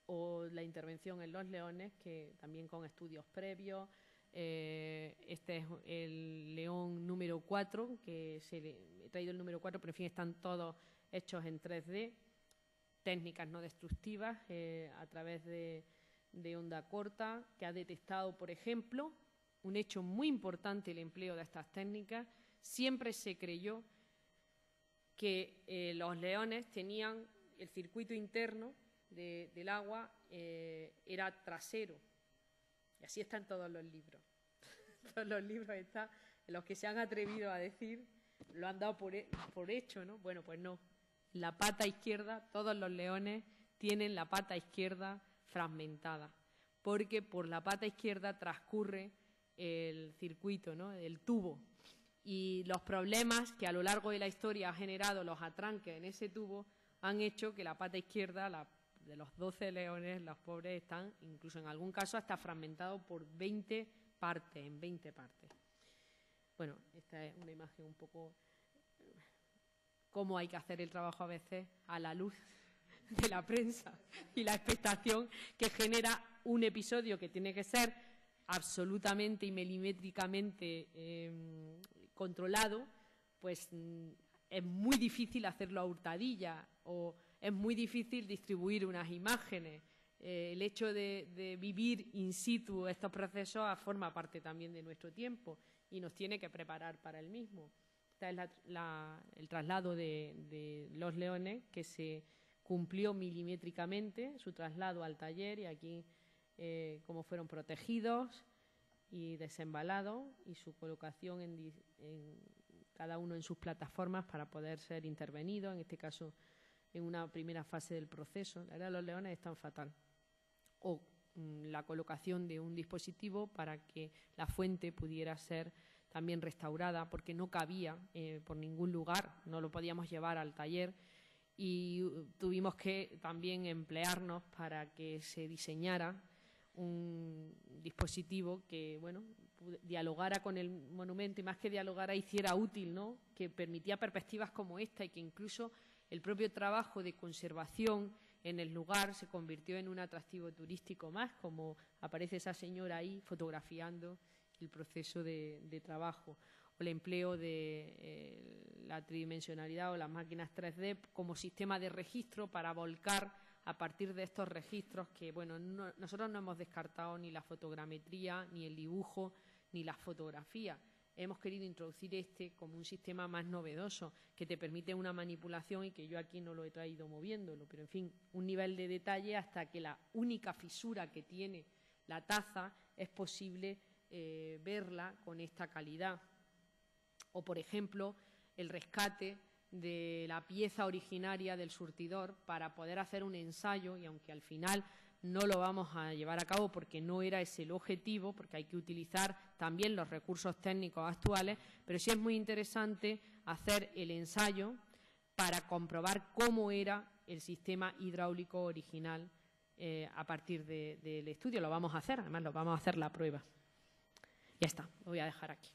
B: o la intervención en Los Leones, que también con estudios previos. Este es el león número 4, que he traído el número 4, pero en fin están todos hechos en 3D, técnicas no destructivas a través de onda corta, que ha detectado, por ejemplo, un hecho muy importante, el empleo de estas técnicas. Siempre se creyó que los leones tenían el circuito interno del agua, era trasero. Y así están todos los libros. Todos los libros están en los que se han atrevido a decir lo han dado por hecho, ¿no? Bueno, pues no. La pata izquierda, todos los leones tienen la pata izquierda fragmentada, porque por la pata izquierda transcurre el circuito, ¿no?, el tubo. Y los problemas que a lo largo de la historia ha generado los atranques en ese tubo han hecho que la pata izquierda, de los 12 leones, los pobres están, incluso en algún caso, hasta fragmentados por 20 partes, en 20 partes. Bueno, esta es una imagen un poco cómo hay que hacer el trabajo a veces a la luz de la prensa y la expectación que genera un episodio que tiene que ser absolutamente y milimétricamente controlado, pues es muy difícil hacerlo a hurtadilla o es muy difícil distribuir unas imágenes. El hecho de vivir in situ estos procesos forma parte también de nuestro tiempo y nos tiene que preparar para el mismo. Este es el traslado de los leones que se cumplió milimétricamente, su traslado al taller y aquí cómo fueron protegidos y desembalados y su colocación en cada uno en sus plataformas para poder ser intervenidos, en este caso en una primera fase del proceso. La verdad, los leones están fatal. O la colocación de un dispositivo para que la fuente pudiera ser también restaurada, porque no cabía por ningún lugar, no lo podíamos llevar al taller y tuvimos que también emplearnos para que se diseñara un dispositivo que, bueno, dialogara con el monumento y más que dialogara, hiciera útil, ¿no?, que permitía perspectivas como esta y que incluso el propio trabajo de conservación en el lugar se convirtió en un atractivo turístico más, como aparece esa señora ahí fotografiando el proceso de trabajo, o el empleo de la tridimensionalidad o las máquinas 3D como sistema de registro para volcar a partir de estos registros que, bueno, nosotros no hemos descartado ni la fotogrametría, ni el dibujo, ni la fotografía. Hemos querido introducir como un sistema más novedoso que te permite una manipulación y que yo aquí no lo he traído moviéndolo, pero en fin, un nivel de detalle hasta que la única fisura que tiene la taza es posible verla con esta calidad. O, por ejemplo, el rescate de la pieza originaria del surtidor para poder hacer un ensayo y aunque al final no lo vamos a llevar a cabo porque no era ese el objetivo, porque hay que utilizar también los recursos técnicos actuales, pero sí es muy interesante hacer el ensayo para comprobar cómo era el sistema hidráulico original a partir del estudio. Lo vamos a hacer, además lo vamos a hacer la prueba. Ya está, lo voy a dejar aquí.